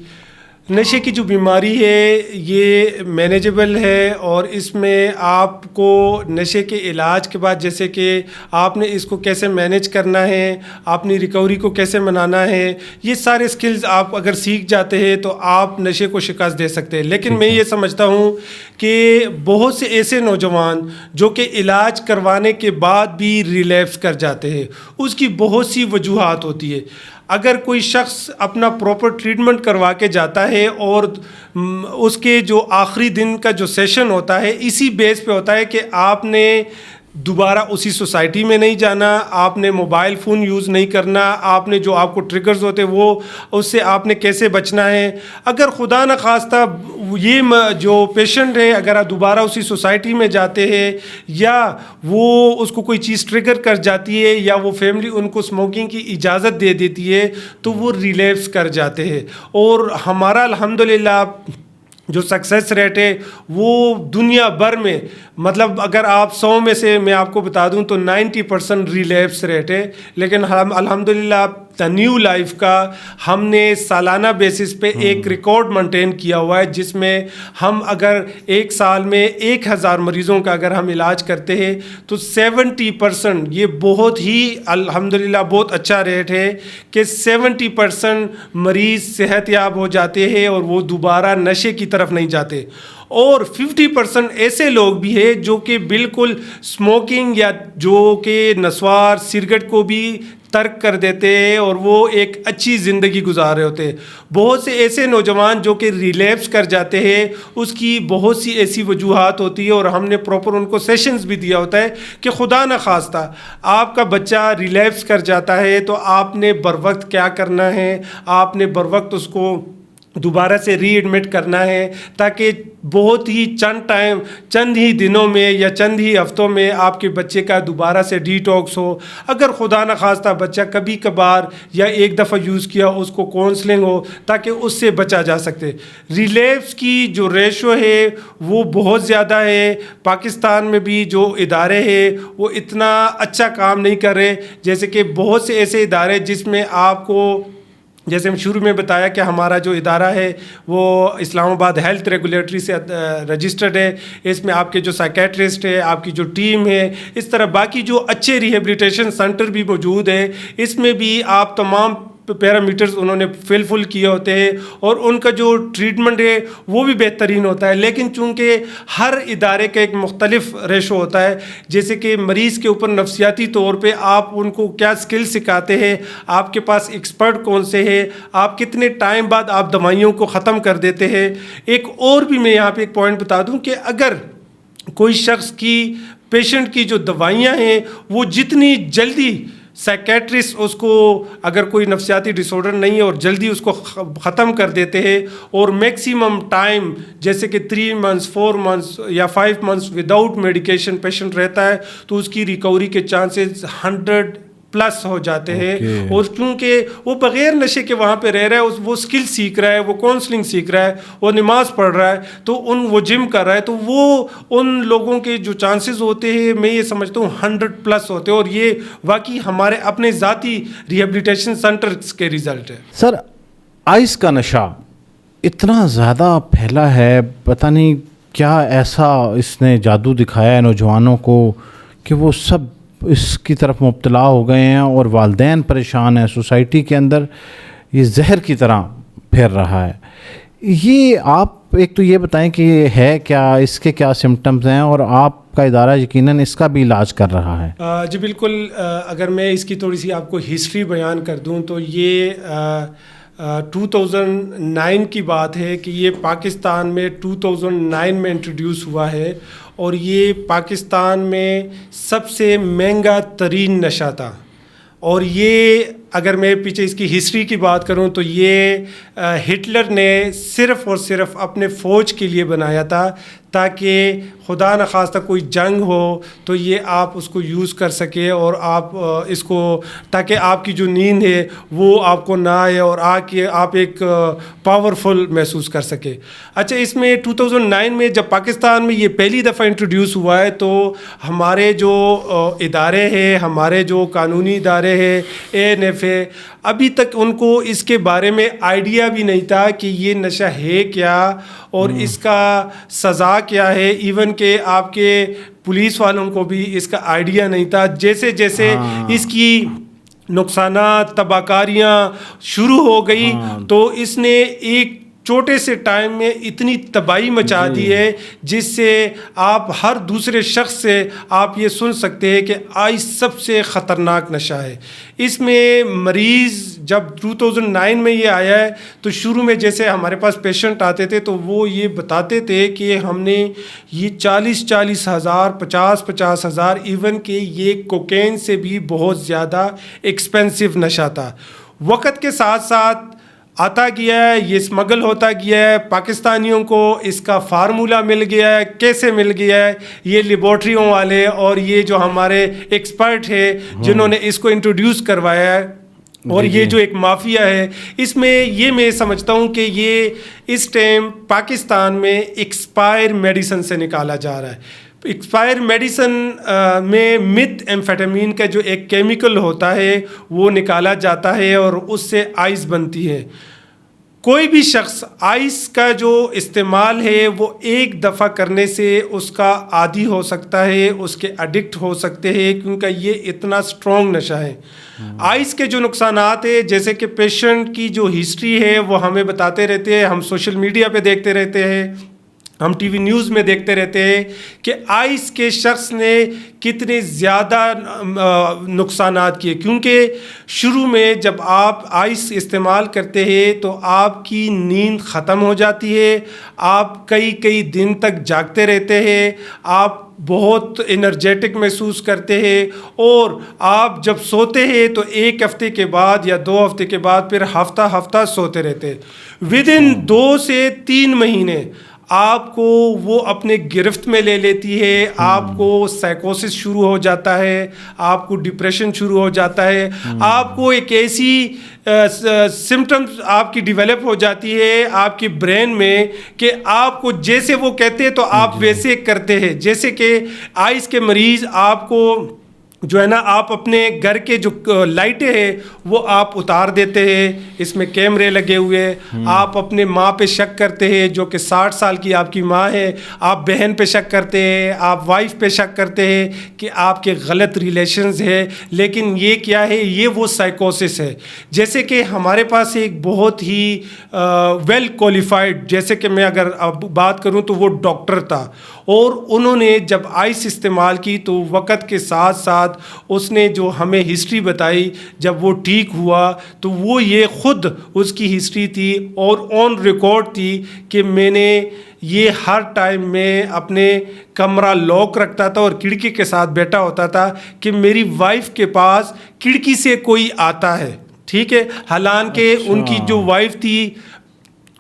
Speaker 1: نشے کی جو بیماری ہے یہ مینیجبل ہے اور اس میں آپ کو نشے کے علاج کے بعد, جیسے کہ آپ نے اس کو کیسے مینیج کرنا ہے, اپنی ریکوری کو کیسے منانا ہے, یہ سارے سکلز آپ اگر سیکھ جاتے ہیں تو آپ نشے کو شکست دے سکتے ہیں. لیکن میں یہ سمجھتا ہوں کہ بہت سے ایسے نوجوان جو کہ علاج کروانے کے بعد بھی ریلیپس کر جاتے ہیں, اس کی بہت سی وجوہات ہوتی ہے. اگر کوئی شخص اپنا پراپر ٹریٹمنٹ کروا کے جاتا ہے اور اس کے جو آخری دن کا جو سیشن ہوتا ہے اسی بیس پہ ہوتا ہے کہ آپ نے دوبارہ اسی سوسائٹی میں نہیں جانا, آپ نے موبائل فون یوز نہیں کرنا, آپ نے جو آپ کو ٹریگرز ہوتے وہ اس سے آپ نے کیسے بچنا ہے. اگر خدا نخواستہ یہ جو پیشنٹ ہے اگر آپ دوبارہ اسی سوسائٹی میں جاتے ہیں یا وہ اس کو کوئی چیز ٹریگر کر جاتی ہے یا وہ فیملی ان کو اسموکنگ کی اجازت دے دیتی ہے تو وہ ریلیپس کر جاتے ہیں. اور ہمارا الحمدللہ جو سکسیس ریٹ ہے وہ دنیا بھر میں, مطلب اگر آپ 100 میں سے میں آپ کو بتا دوں تو 90% ریلیپس ریٹ ہے. لیکن ہم الحمدللہ نیو لائف کا ہم نے سالانہ بیسس پہ ایک ریکارڈ مینٹین کیا ہوا ہے, جس میں ہم اگر ایک سال میں 1000 مریضوں کا اگر ہم علاج کرتے ہیں تو 70%, یہ بہت ہی الحمدللہ بہت اچھا ریٹ ہے کہ 70% مریض صحت یاب ہو جاتے ہیں اور وہ دوبارہ نشے کی طرف نہیں جاتے. اور 50% ایسے لوگ بھی ہیں جو کہ بالکل اسموکنگ یا جو کہ نسوار سگریٹ کو بھی ترک کر دیتے ہیں اور وہ ایک اچھی زندگی گزار رہے ہوتے ہیں. بہت سے ایسے نوجوان جو کہ ریلیپس کر جاتے ہیں, اس کی بہت سی ایسی وجوہات ہوتی ہے, اور ہم نے پراپر ان کو سیشنز بھی دیا ہوتا ہے کہ خدا نخواستہ آپ کا بچہ ریلیپس کر جاتا ہے تو آپ نے بر وقت کیا کرنا ہے, آپ نے بر وقت اس کو دوبارہ سے ری ایڈمٹ کرنا ہے, تاکہ بہت ہی چند ہی دنوں میں یا چند ہی ہفتوں میں آپ کے بچے کا دوبارہ سے ڈیٹاکس ہو. اگر خدا نخواستہ بچہ کبھی کبھار یا ایک دفعہ یوز کیا, اس کو کونسلنگ ہو تاکہ اس سے بچا جا سکتے. ریلیپس کی جو ریشو ہے وہ بہت زیادہ ہے. پاکستان میں بھی جو ادارے ہیں وہ اتنا اچھا کام نہیں کر رہے, جیسے کہ بہت سے ایسے ادارے جس میں آپ کو, جیسے ہم شروع میں بتایا کہ ہمارا جو ادارہ ہے وہ اسلام آباد ہیلتھ ریگولیٹری سے رجسٹرڈ ہے. اس میں آپ کے جو سائیکیٹرسٹ ہے, آپ کی جو ٹیم ہے, اس طرح باقی جو اچھے ریہیبلیٹیشن سینٹر بھی موجود ہے, اس میں بھی آپ تمام پیرامیٹرز انہوں نے فل کیے ہوتے ہیں اور ان کا جو ٹریٹمنٹ ہے وہ بھی بہترین ہوتا ہے. لیکن چونکہ ہر ادارے کا ایک مختلف ریشو ہوتا ہے, جیسے کہ مریض کے اوپر نفسیاتی طور پہ آپ ان کو کیا سکل سکھاتے ہیں, آپ کے پاس ایکسپرٹ کون سے ہیں, آپ کتنے ٹائم بعد آپ دوائیوں کو ختم کر دیتے ہیں. ایک اور بھی میں یہاں پہ ایک پوائنٹ بتا دوں کہ اگر کوئی شخص کی پیشنٹ کی جو دوائیاں ہیں وہ جتنی جلدی سائیکیٹرسٹ اس کو, اگر کوئی نفسیاتی ڈس آرڈر نہیں ہے, اور جلدی اس کو ختم کر دیتے ہیں, اور میکسیمم ٹائم جیسے کہ 3 months 4 months یا 5 months وداؤٹ میڈیکیشن پیشنٹ رہتا ہے, تو اس کی ریکوری کے چانسز 100+ ہو جاتے ہیں. اور کیونکہ وہ بغیر نشے کے وہاں پہ رہ رہا ہے, وہ اسکل سیکھ رہا ہے, وہ کاؤنسلنگ سیکھ رہا ہے, وہ نماز پڑھ رہا ہے, تو وہ جم کر رہا ہے, تو وہ ان لوگوں کے جو چانسز ہوتے ہیں میں یہ سمجھتا ہوں 100+ ہوتے ہیں. اور یہ واقعی ہمارے اپنے ذاتی ریہیبلیٹیشن سینٹرز کے ریزلٹ ہے.
Speaker 2: سر, آئس کا نشہ اتنا زیادہ پھیلا ہے, پتہ نہیں کیا ایسا اس نے جادو دکھایا ہے نوجوانوں کو کہ وہ سب اس کی طرف مبتلا ہو گئے ہیں, اور والدین پریشان ہیں, سوسائٹی کے اندر یہ زہر کی طرح پھیر رہا ہے. یہ آپ ایک تو یہ بتائیں کہ یہ ہے کیا, اس کے کیا سمٹمز ہیں, اور آپ کا ادارہ یقیناً اس کا بھی علاج کر رہا ہے.
Speaker 1: جی بالکل, اگر میں اس کی تھوڑی سی آپ کو ہسٹری بیان کر دوں تو یہ 2009 کی بات ہے کہ یہ پاکستان میں 2009 میں انٹروڈیوس ہوا ہے, اور یہ پاکستان میں سب سے مہنگا ترین نشہ تھا. اور یہ اگر میں پیچھے اس کی ہسٹری کی بات کروں تو یہ ہٹلر نے صرف اور صرف اپنے فوج کے لیے بنایا تھا, تاکہ خدا نخواستہ کوئی جنگ ہو تو یہ آپ اس کو یوز کر سکے, اور آپ اس کو, تاکہ آپ کی جو نیند ہے وہ آپ کو نہ آئے, اور آپ ایک پاورفل محسوس کر سکے. اچھا, اس میں 2009 میں جب پاکستان میں یہ پہلی دفعہ انٹروڈیوس ہوا ہے, تو ہمارے جو ادارے ہیں, ہمارے جو قانونی ادارے ہیں, ANF ہے, ابھی تک ان کو اس کے بارے میں آئیڈیا بھی نہیں تھا کہ یہ نشہ ہے کیا اور اس کا سزا کیا ہے. ایون کہ آپ کے پولیس والوں کو بھی اس کا آئیڈیا نہیں تھا. جیسے جیسے اس کی نقصانات, تباہکاریاں شروع ہو گئی, تو اس نے ایک چھوٹے سے ٹائم میں اتنی تباہی مچا دی ہے, جس سے آپ ہر دوسرے شخص سے آپ یہ سن سکتے ہیں کہ آئس سب سے خطرناک نشہ ہے. اس میں مریض جب 2009 میں یہ آیا ہے تو شروع میں جیسے ہمارے پاس پیشنٹ آتے تھے تو وہ یہ بتاتے تھے کہ ہم نے یہ 40,000 50,000 ایون کہ یہ کوکین سے بھی بہت زیادہ ایکسپینسو نشہ تھا. وقت کے ساتھ ساتھ آتا گیا ہے, یہ اسمگل ہوتا گیا ہے, پاکستانیوں کو اس کا فارمولہ مل گیا ہے. کیسے مل گیا ہے؟ یہ لیبارٹریوں والے اور یہ جو ہمارے ایکسپرٹ ہیں جنہوں نے اس کو انٹروڈیوس کروایا ہے, اور یہ جو ایک مافیا ہے, اس میں یہ میں سمجھتا ہوں کہ یہ اس ٹائم پاکستان میں ایکسپائر میڈیسن سے نکالا جا رہا ہے. ایکسپائر میڈیسن میں میتھ ایمفیٹامین کا جو ایک کیمیکل ہوتا ہے وہ نکالا جاتا ہے, اور اس سے آئس بنتی ہے. کوئی بھی شخص آئس کا جو استعمال ہے وہ ایک دفعہ کرنے سے اس کا عادی ہو سکتا ہے, اس کے ایڈکٹ ہو سکتے ہیں, کیونکہ یہ اتنا اسٹرانگ نشہ ہے. آئس کے جو نقصانات ہیں, جیسے کہ پیشنٹ کی جو ہسٹری ہے وہ ہمیں بتاتے رہتے ہیں, ہم سوشل میڈیا پہ دیکھتے رہتے ہیں ہم ٹی وی نیوز میں دیکھتے رہتے ہیں کہ آئس کے شخص نے کتنے زیادہ نقصانات کیے، کیونکہ شروع میں جب آپ آئس استعمال کرتے ہیں تو آپ کی نیند ختم ہو جاتی ہے، آپ کئی دن تک جاگتے رہتے ہیں، آپ بہت انرجیٹک محسوس کرتے ہیں، اور آپ جب سوتے ہیں تو 1 ہفتے کے بعد یا 2 ہفتے کے بعد پھر ہفتہ سوتے رہتے ہیں۔ ودن 2 سے 3 مہینے آپ کو وہ اپنے گرفت میں لے لیتی ہے، آپ کو سائیکوسس شروع ہو جاتا ہے، آپ کو ڈپریشن شروع ہو جاتا ہے، آپ کو ایک ایسی سمٹمز آپ کی ڈیولپ ہو جاتی ہے آپ کی برین میں کہ آپ کو جیسے وہ کہتے ہیں تو آپ ویسے کرتے ہیں۔ جیسے کہ آئس کے مریض آپ کو جو ہے نا، آپ اپنے گھر کے جو لائٹیں ہیں وہ آپ اتار دیتے ہیں، اس میں کیمرے لگے ہوئے ہیں، آپ اپنے ماں پہ شک کرتے ہیں جو کہ 60 سال کی آپ کی ماں ہے، آپ بہن پہ شک کرتے ہیں، آپ وائف پہ شک کرتے ہیں کہ آپ کے غلط ریلیشنز ہے، لیکن یہ کیا ہے؟ یہ وہ سائیکوسس ہے۔ جیسے کہ ہمارے پاس ایک بہت ہی ویل کوالیفائڈ، جیسے کہ میں اگر اب بات کروں تو وہ ڈاکٹر تھا، اور انہوں نے جب آئس استعمال کی تو وقت کے ساتھ ساتھ اس نے جو ہمیں ہسٹری بتائی، جب وہ ٹھیک ہوا تو وہ یہ خود اس کی ہسٹری تھی اور آن ریکارڈ تھی کہ میں نے یہ ہر ٹائم میں اپنے کمرہ لاک رکھتا تھا اور کھڑکی کے ساتھ بیٹھا ہوتا تھا کہ میری وائف کے پاس کھڑکی سے کوئی آتا ہے، ٹھیک ہے، حالانکہ ان کی جو وائف تھی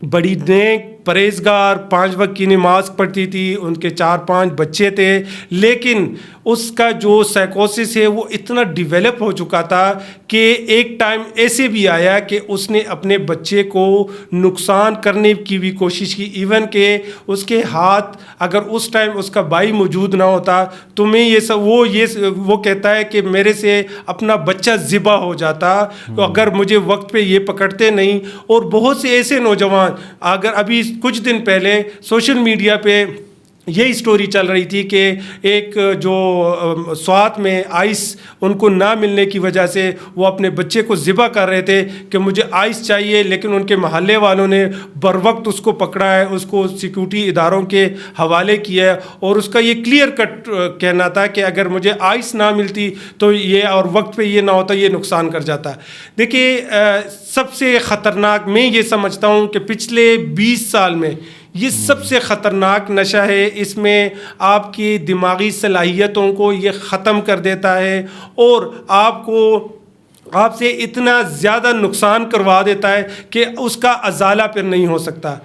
Speaker 1: بڑی نیک پرہیزگار، 5 وقت کی نماز پڑھتی تھی، ان کے 4-5 بچے تھے، لیکن اس کا جو سائیکوسس ہے وہ اتنا ڈیولپ ہو چکا تھا کہ ایک ٹائم ایسے بھی آیا کہ اس نے اپنے بچے کو نقصان کرنے کی بھی کوشش کی، ایون کہ اس کے ہاتھ، اگر اس ٹائم اس کا بھائی موجود نہ ہوتا تو میں وہ کہتا ہے کہ میرے سے اپنا بچہ ذبح ہو جاتا اگر مجھے وقت پہ یہ پکڑتے نہیں۔ اور بہت سے ایسے نوجوان، اگر ابھی کچھ دن پہلے سوشل میڈیا پہ یہی سٹوری چل رہی تھی کہ ایک جو سوات میں آئس ان کو نہ ملنے کی وجہ سے وہ اپنے بچے کو ذبح کر رہے تھے کہ مجھے آئس چاہیے، لیکن ان کے محلے والوں نے بر وقت اس کو پکڑا ہے، اس کو سیکیورٹی اداروں کے حوالے کیا ہے، اور اس کا یہ کلیئر کٹ کہنا تھا کہ اگر مجھے آئس نہ ملتی تو یہ، اور وقت پہ یہ نہ ہوتا، یہ نقصان کر جاتا۔ دیکھیے سب سے خطرناک میں یہ سمجھتا ہوں کہ پچھلے 20 سال میں یہ سب سے خطرناک نشہ ہے، اس میں آپ کی دماغی صلاحیتوں کو یہ ختم کر دیتا ہے اور آپ سے اتنا زیادہ نقصان کروا دیتا ہے کہ اس کا ازالہ پھر نہیں ہو سکتا۔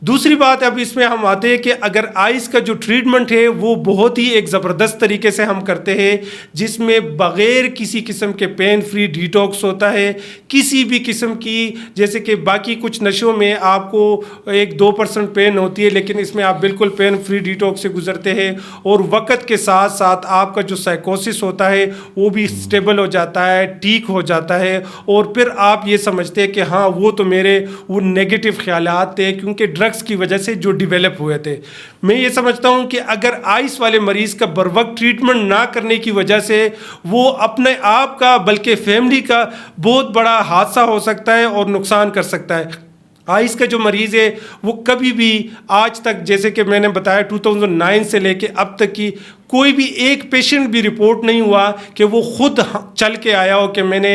Speaker 1: دوسری بات، اب اس میں ہم آتے ہیں کہ اگر آئس کا جو ٹریٹمنٹ ہے وہ بہت ہی ایک زبردست طریقے سے ہم کرتے ہیں، جس میں بغیر کسی قسم کے پین فری ڈیٹاکس ہوتا ہے، کسی بھی قسم کی، جیسے کہ باقی کچھ نشوں میں آپ کو 1-2% پین ہوتی ہے، لیکن اس میں آپ بالکل پین فری ڈیٹاکس سے گزرتے ہیں، اور وقت کے ساتھ ساتھ آپ کا جو سائیکوسس ہوتا ہے وہ بھی اسٹیبل ہو جاتا ہے، ٹھیک ہو جاتا ہے، اور پھر آپ یہ سمجھتے ہیں کہ ہاں وہ تو میرے وہ نیگیٹو خیالات تھے کیونکہ ڈرگس کی وجہ سے جو ڈیولپ ہوئے تھے۔ میں یہ سمجھتا ہوں کہ اگر آئس والے مریض کا بر وقت ٹریٹمنٹ نہ کرنے کی وجہ سے وہ اپنے آپ کا بلکہ فیملی کا بہت بڑا حادثہ ہو سکتا ہے اور نقصان کر سکتا ہے۔ آئس کا جو مریض ہے وہ کبھی بھی آج تک، جیسے کہ میں نے بتایا 2009 سے لے کے اب تک کی کوئی بھی ایک پیشنٹ بھی رپورٹ نہیں ہوا کہ وہ خود چل کے آیا ہو کہ میں نے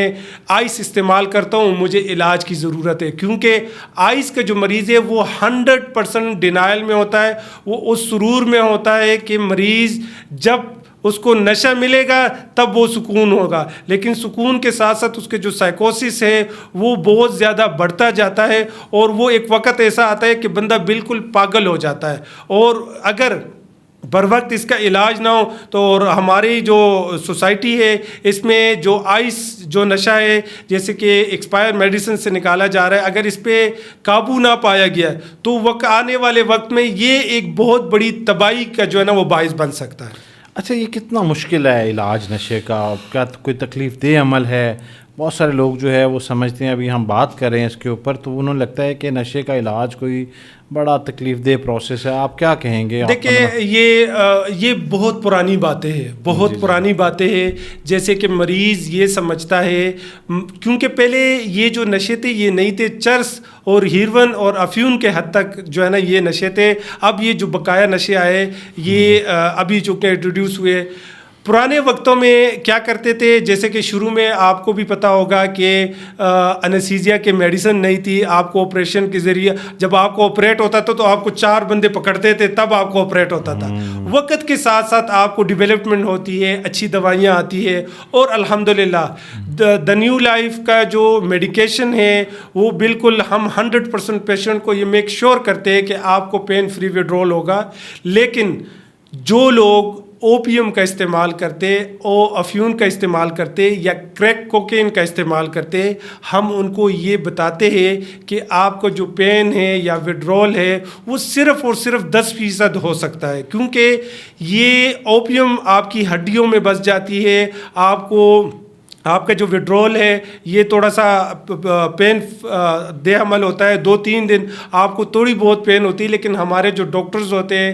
Speaker 1: آئس استعمال کرتا ہوں، مجھے علاج کی ضرورت ہے، کیونکہ آئس کا جو مریض ہے وہ 100% ڈینائل میں ہوتا ہے، وہ اس سرور میں ہوتا ہے کہ مریض جب اس کو نشہ ملے گا تب وہ سکون ہوگا، لیکن سکون کے ساتھ ساتھ اس کے جو سائیکوسس ہے وہ بہت زیادہ بڑھتا جاتا ہے، اور وہ ایک وقت ایسا آتا ہے کہ بندہ بالکل پاگل ہو جاتا ہے۔ اور اگر بر وقت اس کا علاج نہ ہو تو، اور ہماری جو سوسائٹی ہے اس میں جو آئس جو نشہ ہے جیسے کہ ایکسپائر میڈیسن سے نکالا جا رہا ہے، اگر اس پہ قابو نہ پایا گیا تو آنے والے وقت میں یہ ایک بہت بڑی تباہی کا جو ہے نا وہ باعث بن سکتا ہے۔
Speaker 2: اچھا، یہ کتنا مشکل ہے علاج نشے کا؟ کیا کوئی تکلیف دہ عمل ہے؟ بہت سارے لوگ جو ہے وہ سمجھتے ہیں، ابھی ہم بات کر رہے ہیں اس کے اوپر تو انہوں نے لگتا ہے کہ نشے کا علاج کوئی بڑا تکلیف دہ پروسیس ہے. آپ کیا کہیں گے؟
Speaker 1: دیکھیں یہ بہت پرانی باتیں ہیں, بہت پرانی باتیں ہیں. جیسے کہ مریض یہ سمجھتا ہے, کیونکہ پہلے یہ جو نشے تھے یہ نہیں تھے, چرس اور ہیروئن اور افیون کے حد تک جو ہے نا یہ نشے تھے. اب یہ جو بقایا نشے آئے یہ ابھی چونکہ انٹروڈیوس ہوئے. پرانے وقتوں میں کیا کرتے تھے, جیسے کہ شروع میں آپ کو بھی پتہ ہوگا کہ انیستھیزیا کے میڈیسن نہیں تھی. آپ کو آپریشن کے ذریعے جب آپ کو آپریٹ ہوتا تھا تو آپ کو 4 بندے پکڑتے تھے تب آپ کو آپریٹ ہوتا تھا. وقت کے ساتھ ساتھ آپ کو ڈیولپمنٹ ہوتی ہے, اچھی دوائیاں آتی ہے, اور الحمدللہ دا نیو لائف کا جو میڈیکیشن ہے وہ بالکل ہم 100% پیشنٹ کو یہ میک شیور کرتے ہیں کہ آپ کو پین فری وڈرول ہوگا. لیکن جو لوگ اوپیم کا استعمال کرتے, افیون کا استعمال کرتے یا کریک کوکین کا استعمال کرتے, ہم ان کو یہ بتاتے ہیں کہ آپ کو جو پین ہے یا وڈرول ہے وہ صرف اور صرف 10% ہو سکتا ہے, کیونکہ یہ اوپیم آپ کی ہڈیوں میں بس جاتی ہے. آپ کا جو وڈرول ہے یہ تھوڑا سا پین دہ عمل ہوتا ہے, 2-3 دن آپ کو تھوڑی بہت پین ہوتی ہے, لیکن ہمارے جو ڈاکٹرز ہوتے ہیں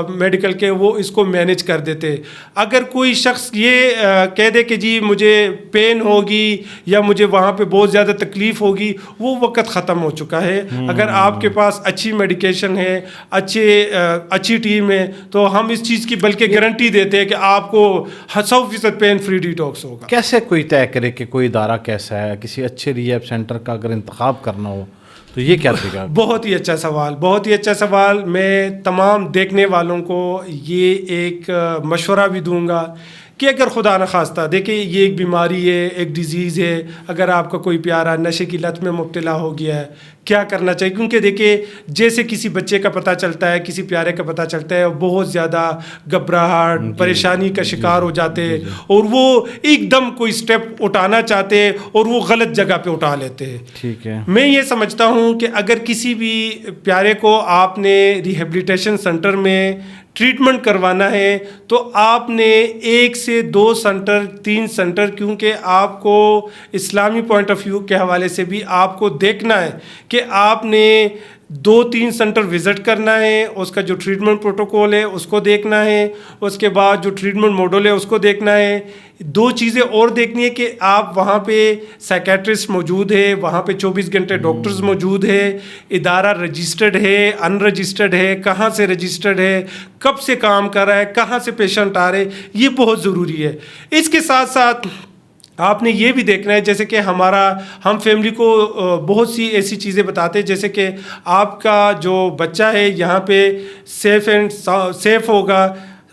Speaker 1: میڈیکل کے وہ اس کو مینیج کر دیتے. اگر کوئی شخص یہ کہہ دے کہ جی مجھے پین ہوگی یا مجھے وہاں پہ بہت زیادہ تکلیف ہوگی, وہ وقت ختم ہو چکا ہے. اگر آپ کے پاس اچھی میڈیکیشن ہے, اچھی ٹیم ہے, تو ہم اس چیز کی بلکہ گارنٹی دیتے ہیں کہ آپ کو 100% پین فری ڈیٹاکس ہوگا.
Speaker 2: کیسے کوئی طے کرے کہ کوئی ادارہ کیسا ہے؟ کسی اچھے ریہیب سینٹر کا اگر انتخاب کرنا ہو تو یہ کیا طریقہ؟
Speaker 1: بہت ہی اچھا سوال, بہت ہی اچھا سوال. میں تمام دیکھنے والوں کو یہ ایک مشورہ بھی دوں گا کہ اگر خدا نخواستہ دیکھیں یہ ایک بیماری ہے, ایک ڈیزیز ہے, اگر آپ کا کوئی پیارا نشے کی لت میں مبتلا ہو گیا ہے, کیا کرنا چاہیے؟ کیونکہ دیکھیں جیسے کسی بچے کا پتہ چلتا ہے, کسی پیارے کا پتہ چلتا ہے, بہت زیادہ گھبراہٹ پریشانی کا شکار ہو جاتے ہیں, اور وہ ایک دم کوئی سٹیپ اٹھانا چاہتے ہیں اور وہ غلط جگہ پہ اٹھا لیتے ہیں.
Speaker 2: ٹھیک ہے,
Speaker 1: میں یہ سمجھتا ہوں کہ اگر کسی بھی پیارے کو آپ نے ریہیبلیٹیشن سینٹر میں ٹریٹمنٹ کروانا ہے تو آپ نے 1 سے 2 سینٹر 3 سینٹر, کیونکہ آپ کو اسلامی پوائنٹ آف ویو کے حوالے سے بھی آپ کو دیکھنا ہے کہ آپ نے 2-3 سینٹر وزٹ کرنا ہے, اس کا جو ٹریٹمنٹ پروٹوکول ہے اس کو دیکھنا ہے, اس کے بعد جو ٹریٹمنٹ ماڈل ہے اس کو دیکھنا ہے. 2 چیزیں اور دیکھنی ہے کہ آپ وہاں پہ سائیکیٹرسٹ موجود ہے, وہاں پہ 24 گھنٹے ڈاکٹرز موجود ہے, ادارہ رجسٹرڈ ہے ان رجسٹرڈ ہے, کہاں سے رجسٹرڈ ہے, کب سے کام کر رہا ہے, کہاں سے پیشنٹ آ رہے, یہ بہت ضروری ہے. اس کے ساتھ ساتھ آپ نے یہ بھی دیکھنا ہے, جیسے کہ ہم فیملی کو بہت سی ایسی چیزیں بتاتے ہیں, جیسے کہ آپ کا جو بچہ ہے یہاں پہ سیف ہوگا,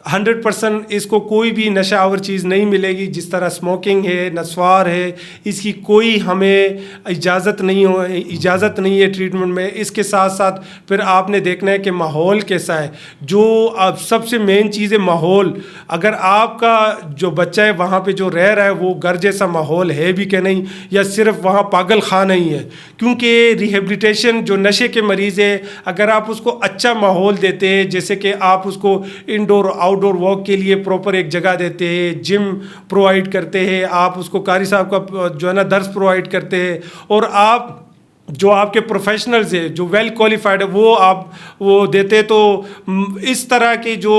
Speaker 1: 100% اس کو کوئی بھی نشہ آور چیز نہیں ملے گی, جس طرح اسموکنگ ہے, نسوار ہے, اس کی کوئی ہمیں اجازت نہیں ہے ٹریٹمنٹ میں. اس کے ساتھ ساتھ پھر آپ نے دیکھنا ہے کہ ماحول کیسا ہے, جو اب سب سے مین چیز ہے ماحول. اگر آپ کا جو بچہ ہے وہاں پہ جو رہ رہا ہے وہ گھر جیسا ماحول ہے بھی کہ نہیں, یا صرف وہاں پاگل خانہ ہی ہے. کیونکہ ریہیبلیٹیشن جو نشے کے مریض ہے, اگر آپ اس کو اچھا ماحول دیتے ہیں, جیسے کہ آپ اس کو انڈور آؤٹ ڈور واک کے لیے پراپر ایک جگہ دیتے ہیں, جم پرووائڈ کرتے ہیں, آپ اس کو قاری صاحب کا جو ہے نا درس پرووائڈ کرتے ہیں, اور آپ جو آپ کے پروفیشنلز ہیں جو ویل کوالیفائڈ ہے وہ دیتے. تو اس طرح کے جو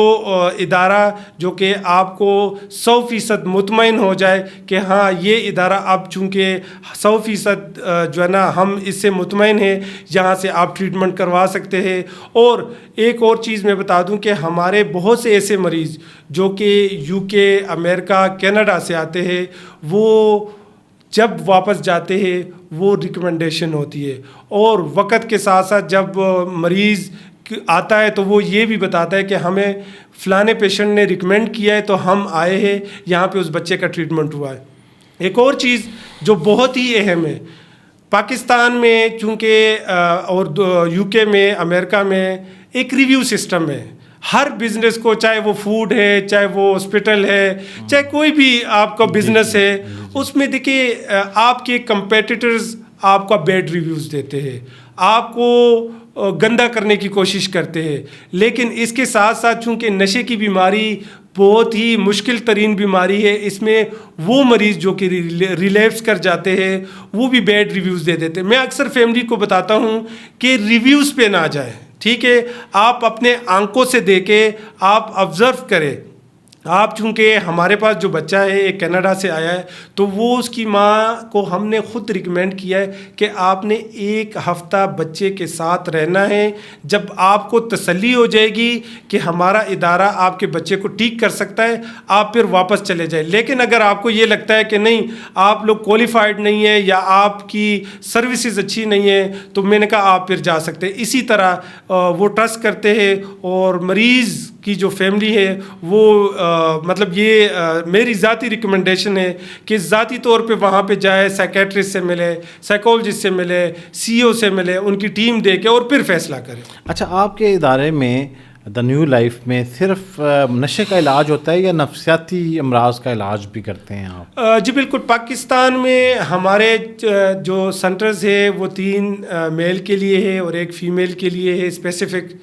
Speaker 1: ادارہ جو کہ آپ کو 100% مطمئن ہو جائے کہ ہاں یہ ادارہ اب چونکہ 100% جو ہے نا ہم اس سے مطمئن ہیں, جہاں سے آپ ٹریٹمنٹ کروا سکتے ہیں. اور ایک اور چیز میں بتا دوں کہ ہمارے بہت سے ایسے مریض جو کہ UK, امریکہ, کینیڈا سے آتے ہیں, وہ جب واپس جاتے ہیں وہ ریکمنڈیشن ہوتی ہے, اور وقت کے ساتھ ساتھ جب مریض آتا ہے تو وہ یہ بھی بتاتا ہے کہ ہمیں فلانے پیشنٹ نے ریکمینڈ کیا ہے تو ہم آئے ہیں, یہاں پہ اس بچے کا ٹریٹمنٹ ہوا ہے. ایک اور چیز جو بہت ہی اہم ہے, پاکستان میں چونکہ اور UK میں, امریکہ میں ایک ریویو سسٹم ہے. ہر بزنس کو, چاہے وہ فوڈ ہے, چاہے وہ ہاسپٹل ہے, چاہے کوئی بھی آپ کا بزنس ہے, اس میں دیکھیے آپ کے کمپیٹیٹرز آپ کا بیڈ ریویوز دیتے ہیں, آپ کو گندا کرنے کی کوشش کرتے ہیں. لیکن اس کے ساتھ ساتھ چونکہ نشے کی بیماری بہت ہی مشکل ترین بیماری ہے. اس میں وہ مریض جو کہ ریلیپس کر جاتے ہیں وہ بھی بیڈ ریویوز دے دیتے ہیں. میں اکثر فیملی کو بتاتا ہوں کہ ریویوز پہ نہ جائیں, ٹھیک ہے, آپ اپنے آنکھوں سے دیکھیں, آپ آبزرو کریں. آپ چونکہ ہمارے پاس جو بچہ ہے ایک کینیڈا سے آیا ہے, تو وہ اس کی ماں کو ہم نے خود ریکمینڈ کیا ہے کہ آپ نے 1 ہفتہ بچے کے ساتھ رہنا ہے. جب آپ کو تسلی ہو جائے گی کہ ہمارا ادارہ آپ کے بچے کو ٹھیک کر سکتا ہے, آپ پھر واپس چلے جائیں. لیکن اگر آپ کو یہ لگتا ہے کہ نہیں آپ لوگ کوالیفائڈ نہیں ہیں یا آپ کی سروسز اچھی نہیں ہیں, تو میں نے کہا آپ پھر جا سکتے ہیں. اسی طرح وہ ٹرسٹ کرتے ہیں, اور مریض کی جو فیملی ہے وہ مطلب یہ میری ذاتی ریکمنڈیشن ہے کہ ذاتی طور پہ وہاں پہ جائے, سائیکیٹرسٹ سے ملے, سائیکولوجسٹ سے ملے, سی او سے ملے, ان کی ٹیم دیکھے اور پھر فیصلہ کرے.
Speaker 2: اچھا, آپ کے ادارے میں دا نیو لائف میں صرف نشے کا علاج ہوتا ہے یا نفسیاتی امراض کا علاج بھی کرتے ہیں آپ؟
Speaker 1: جی بالکل. پاکستان میں ہمارے جو سینٹرز ہے وہ 3 میل کے لیے ہے اور 1 فیمیل کے لیے ہے اسپیسیفک.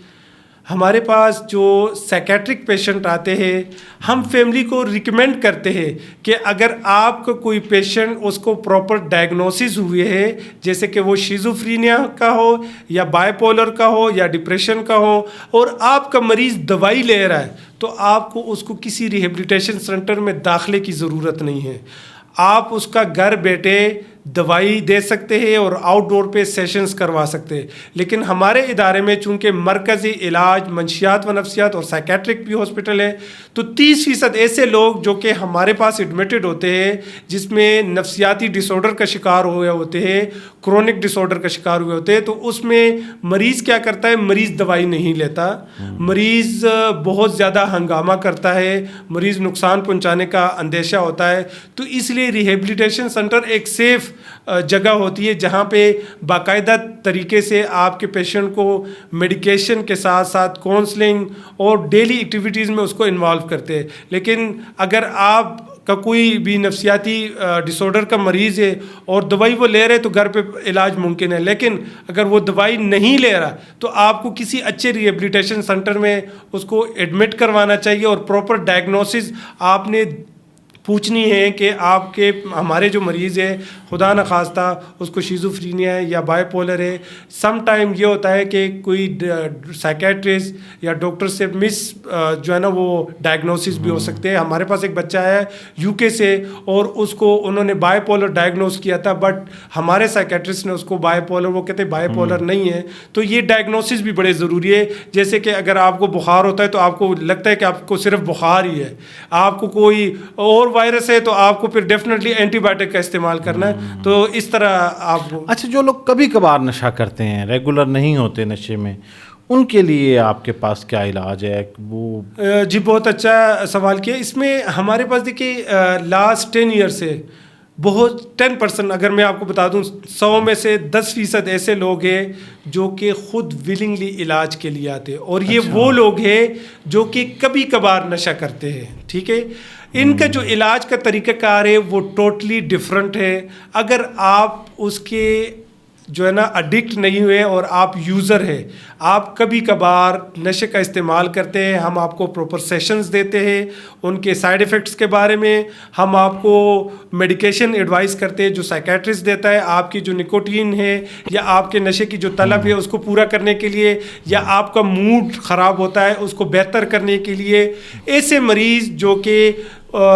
Speaker 1: ہمارے پاس جو سائیکیٹرک پیشنٹ آتے ہیں, ہم فیملی کو ریکمینڈ کرتے ہیں کہ اگر آپ کا کوئی پیشنٹ اس کو پراپر ڈائگنوسس ہوئے ہے, جیسے کہ وہ شیزوفرینیا کا ہو یا بائی پولر کا ہو یا ڈپریشن کا ہو, اور آپ کا مریض دوائی لے رہا ہے, تو آپ کو اس کو کسی ریہیبلیٹیشن سینٹر میں داخلے کی ضرورت نہیں ہے. آپ اس کا گھر بیٹھے دوائی دے سکتے ہیں اور آؤٹ ڈور پہ سیشنز کروا سکتے ہیں. لیکن ہمارے ادارے میں چونکہ مرکزی علاج منشیات و نفسیات اور سائیکیٹرک بھی ہاسپٹل ہے, تو 30% ایسے لوگ جو کہ ہمارے پاس ایڈمٹڈ ہوتے ہیں جس میں نفسیاتی ڈس آرڈر کا شکار ہوئے ہوتے ہیں, کرونک ڈس آرڈر کا شکار ہوئے ہوتے ہیں. تو اس میں مریض کیا کرتا ہے, مریض دوائی نہیں لیتا, مریض بہت زیادہ ہنگامہ کرتا ہے, مریض نقصان پہنچانے کا اندیشہ ہوتا ہے. تو اس لیے ریہیبلیٹیشن سینٹر ایک سیف جگہ ہوتی ہے جہاں پہ باقاعدہ طریقے سے آپ کے پیشنٹ کو میڈیکیشن کے ساتھ ساتھ کونسلنگ اور ڈیلی ایکٹیویٹیز میں اس کو انوالو کرتے ہیں. لیکن اگر آپ کا کوئی بھی نفسیاتی ڈس آرڈر کا مریض ہے اور دوائی وہ لے رہے تو گھر پہ علاج ممکن ہے. لیکن اگر وہ دوائی نہیں لے رہا تو آپ کو کسی اچھے ریہیبلیٹیشن سینٹر میں اس کو ایڈمٹ کروانا چاہیے, اور پراپر ڈائگنوسس آپ نے پوچھنی ہے کہ آپ کے ہمارے جو مریض ہے خدا نخواستہ اس کو شیزوفرینیا ہے یا بائی پولر ہے. سم ٹائم یہ ہوتا ہے کہ کوئی سائیکیٹرسٹ یا ڈاکٹر سے جو ہے نا وہ ڈائگنوسس بھی ہو سکتے ہیں. ہمارے پاس ایک بچہ ہے UK سے, اور اس کو انہوں نے بائی پولر ڈائگنوز کیا تھا, بٹ ہمارے سائیکیٹرسٹ نے اس کو بائی پولر, وہ کہتے ہیں بائی پولر نہیں ہے. تو یہ ڈائگنوسس بھی بڑے ضروری ہے. جیسے کہ اگر آپ کو بخار ہوتا ہے تو آپ کو لگتا ہے کہ آپ کو صرف بخار ہی ہے, آپ کو کوئی اور وائرس ہے تو آپ کو پھر ڈیفینیٹلی اینٹی بایوٹک کا استعمال کرنا ہے. تو اس طرح آپ.
Speaker 2: اچھا, جو لوگ کبھی کبھار نشہ کرتے ہیں, ریگولر نہیں ہوتے نشے میں, ان کے لیے آپ کے پاس کیا علاج ہے وہ؟
Speaker 1: جی بہت اچھا سوال کیا. اس میں ہمارے پاس دیکھیے لاسٹ 10 ایئر سے بہت 10%, اگر میں آپ کو بتا دوں 100 میں سے 10% ایسے لوگ ہیں جو کہ خود ولنگلی علاج کے لیے آتے ہیں, اور یہ وہ لوگ ہیں جو کہ کبھی کبھار نشہ کرتے ہیں. ٹھیک ہے, ان کا جو علاج کا طریقہ کار ہے وہ ٹوٹلی ڈفرینٹ ہے. اگر آپ اس کے جو ہے نا اڈکٹ نہیں ہوئے اور آپ یوزر ہے, آپ کبھی کبھار نشے کا استعمال کرتے ہیں, ہم آپ کو پراپر سیشنز دیتے ہیں ان کے سائیڈ ایفیکٹس کے بارے میں, ہم آپ کو میڈیکیشن ایڈوائز کرتے ہیں جو سائیکیٹرسٹ دیتا ہے, آپ کی جو نکوٹین ہے یا آپ کے نشے کی جو طلب ہے اس کو پورا کرنے کے لیے, یا آپ کا موڈ خراب ہوتا ہے اس کو بہتر کرنے کے لیے. ایسے مریض جو کہ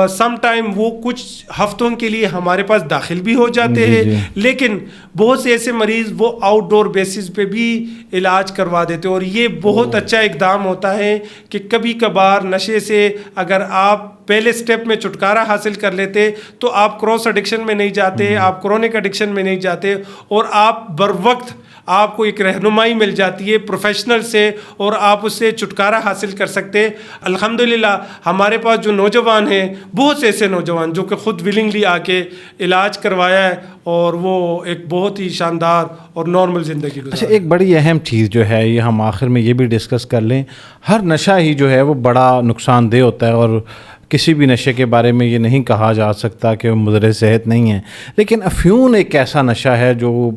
Speaker 1: سم ٹائم وہ کچھ ہفتوں کے لیے ہمارے پاس داخل بھی ہو جاتے ہیں, لیکن بہت سے ایسے مریض وہ آؤٹ ڈور بیسس پہ بھی علاج کروا دیتے ہیں. اور یہ بہت اچھا اقدام ہوتا ہے کہ کبھی کبھار نشے سے اگر آپ پہلے سٹیپ میں چھٹکارا حاصل کر لیتے تو آپ کراس ایڈکشن میں نہیں جاتے, آپ کرونک ایڈکشن میں نہیں جاتے, اور آپ بر وقت آپ کو ایک رہنمائی مل جاتی ہے پروفیشنل سے, اور آپ اس سے چھٹکارا حاصل کر سکتے. الحمدللہ ہمارے پاس جو نوجوان ہیں, بہت سے ایسے نوجوان جو کہ خود ولنگلی آ کے علاج کروایا ہے, اور وہ ایک بہت ہی شاندار اور نارمل زندگی گزار.
Speaker 2: اچھا, ایک بڑی اہم چیز جو ہے یہ ہم آخر میں یہ بھی ڈسکس کر لیں, ہر نشہ ہی جو ہے وہ بڑا نقصان دہ ہوتا ہے, اور کسی بھی نشے کے بارے میں یہ نہیں کہا جا سکتا کہ وہ مضر صحت نہیں ہے، لیکن افیون ایک ایسا نشہ ہے جو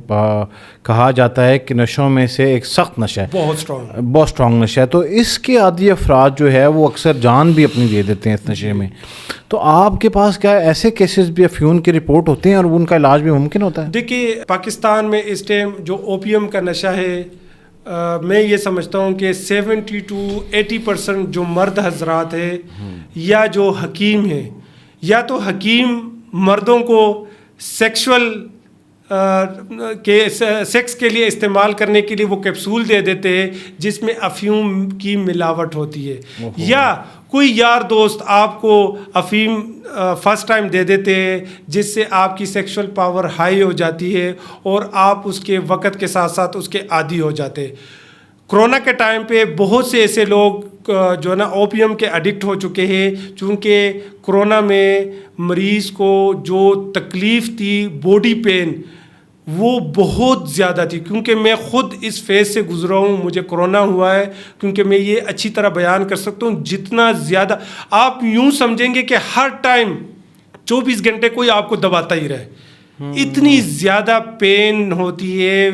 Speaker 2: کہا جاتا ہے کہ نشوں میں سے ایک سخت نشہ ہے، بہت اسٹرانگ نشہ ہے. تو اس کے عادی افراد جو ہے وہ اکثر جان بھی اپنی دے دیتے ہیں اس نشے میں. تو آپ کے پاس کیا ایسے کیسز بھی افیون کی رپورٹ ہوتے ہیں اور ان کا علاج بھی ممکن ہوتا ہے؟
Speaker 1: دیکھیے پاکستان میں اس ٹائم جو اوپیم کا نشہ ہے، میں یہ سمجھتا ہوں کہ 70 to 80% جو مرد حضرات ہیں یا جو حکیم ہیں، یا تو حکیم مردوں کو سیکس کے لیے استعمال کرنے کے لیے وہ کیپسول دے دیتے ہیں جس میں افیون کی ملاوٹ ہوتی ہے، یا کوئی یار دوست آپ کو افیم فرسٹ ٹائم دے دیتے ہیں جس سے آپ کی سیکشول پاور ہائی ہو جاتی ہے اور آپ اس کے وقت کے ساتھ ساتھ اس کے عادی ہو جاتے. کرونا کے ٹائم پہ بہت سے ایسے لوگ جو ہے نا اوپیم کے ایڈکٹ ہو چکے ہیں، چونکہ کرونا میں مریض کو جو تکلیف تھی، باڈی پین، وہ بہت زیادہ تھی. کیونکہ میں خود اس فیز سے گزرا ہوں، مجھے کرونا ہوا ہے، کیونکہ میں یہ اچھی طرح بیان کر سکتا ہوں. جتنا زیادہ آپ یوں سمجھیں گے کہ ہر ٹائم 24 گھنٹے کوئی آپ کو دباتا ہی رہے، اتنی زیادہ پین ہوتی ہے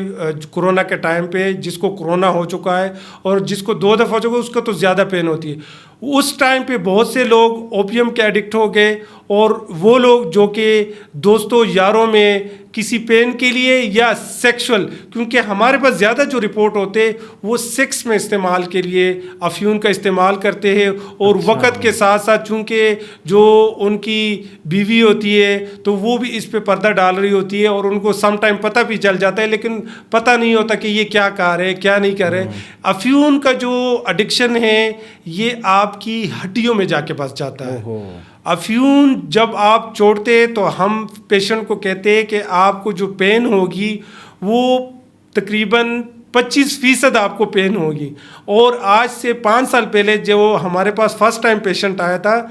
Speaker 1: کرونا کے ٹائم پہ. جس کو کرونا ہو چکا ہے اور جس کو 2 دفعہ ہو چکا ہے اس کو تو زیادہ پین ہوتی ہے. اس ٹائم پہ بہت سے لوگ اوپیم کے ایڈکٹ ہو گئے، اور وہ لوگ جو کہ دوستوں یاروں میں کسی پین کے لیے یا سیکشول، کیونکہ ہمارے پاس زیادہ جو رپورٹ ہوتے وہ سیکس میں استعمال کے لیے افیون کا استعمال کرتے ہیں، اور وقت کے ساتھ ساتھ چونکہ جو ان کی بیوی ہوتی ہے تو وہ بھی اس پہ پردہ ڈال رہی ہوتی ہے، اور ان کو سم ٹائم پتہ بھی چل جاتا ہے لیکن پتہ نہیں ہوتا کہ یہ کیا کر رہے کیا نہیں کر رہے. افیون کا جو ایڈکشن ہے یہ آپ کی ہڈیوں میں جا کے بس جاتا ہے. افیون جب آپ چھوڑتے تو ہم پیشنٹ کو کہتے ہیں کہ آپ کو جو پین ہوگی وہ تقریباً 25% آپ کو پین ہوگی. اور آج سے 5 سال پہلے جو ہمارے پاس فرسٹ ٹائم پیشنٹ آیا تھا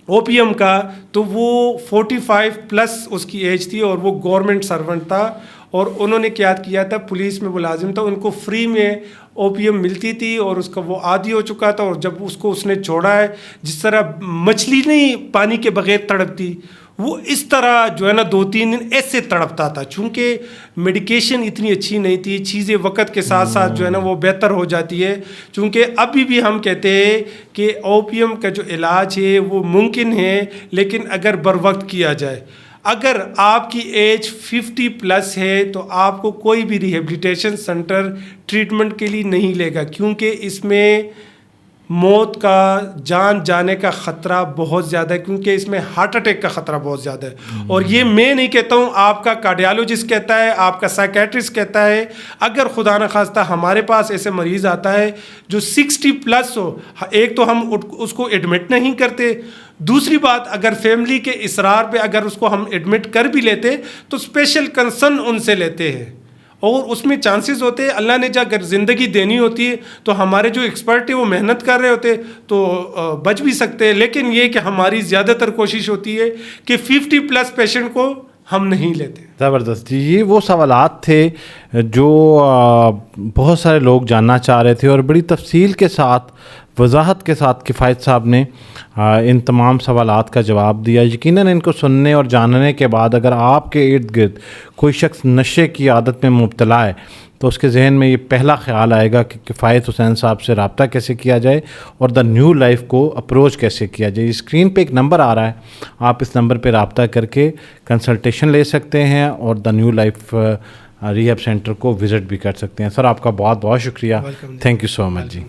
Speaker 1: اوپیم کا، تو وہ 45 پلس اس کی ایج تھی اور وہ گورنمنٹ سرونٹ تھا، اور انہوں نے کیا کیا تھا، پولیس میں ملازم تھا، ان کو فری میں اوپیم ملتی تھی اور اس کا وہ عادی ہو چکا تھا. اور جب اس نے چھوڑا ہے، جس طرح مچھلی نہیں پانی کے بغیر تڑپتی، وہ اس طرح جو ہے نا 2-3 دن ایسے تڑپتا تھا. چونکہ میڈیکیشن اتنی اچھی نہیں تھی، چیزیں وقت کے ساتھ ساتھ جو ہے نا وہ بہتر ہو جاتی ہے. چونکہ ابھی بھی ہم کہتے ہیں کہ اوپیم کا جو علاج ہے وہ ممکن ہے، لیکن اگر بر وقت کیا جائے. اگر آپ کی ایج 50 پلس ہے تو آپ کو کوئی بھی ریہیبلیٹیشن سینٹر ٹریٹمنٹ کے لیے نہیں لے گا، کیونکہ اس میں موت کا، جان جانے کا خطرہ بہت زیادہ ہے، کیونکہ اس میں ہارٹ اٹیک کا خطرہ بہت زیادہ ہے. اور یہ میں نہیں کہتا ہوں، آپ کا کارڈیالوجسٹ کہتا ہے، آپ کا سائیکیٹرسٹ کہتا ہے. اگر خدا نخواستہ ہمارے پاس ایسے مریض آتا ہے جو 60 پلس ہو، ایک تو ہم اس کو ایڈمٹ نہیں کرتے، دوسری بات اگر فیملی کے اصرار پہ اگر اس کو ہم ایڈمٹ کر بھی لیتے تو اسپیشل کنسرن ان سے لیتے ہیں، اور اس میں چانسز ہوتے ہیں اللہ نے اگر زندگی دینی ہوتی ہے تو ہمارے جو ایکسپرٹ ہیں وہ محنت کر رہے ہوتے تو بچ بھی سکتے ہیں. لیکن یہ کہ ہماری زیادہ تر کوشش ہوتی ہے کہ 50 پلس پیشنٹ کو ہم نہیں لیتے.
Speaker 2: زبردست جی. یہ وہ سوالات تھے جو بہت سارے لوگ جاننا چاہ رہے تھے، اور بڑی تفصیل کے ساتھ، وضاحت کے ساتھ کفایت صاحب نے ان تمام سوالات کا جواب دیا. یقیناً ان کو سننے اور جاننے کے بعد اگر آپ کے ارد گرد کوئی شخص نشے کی عادت میں مبتلا ہے تو اس کے ذہن میں یہ پہلا خیال آئے گا کہ کفایت حسین صاحب سے رابطہ کیسے کیا جائے اور دا نیو لائف کو اپروچ کیسے کیا جائے. اسکرین پہ ایک نمبر آ رہا ہے، آپ اس نمبر پہ رابطہ کر کے کنسلٹیشن لے سکتے ہیں اور the new life rehab centre کو وزٹ بھی کر سکتے ہیں. سر آپ کا بہت بہت شکریہ. Thank you so much G.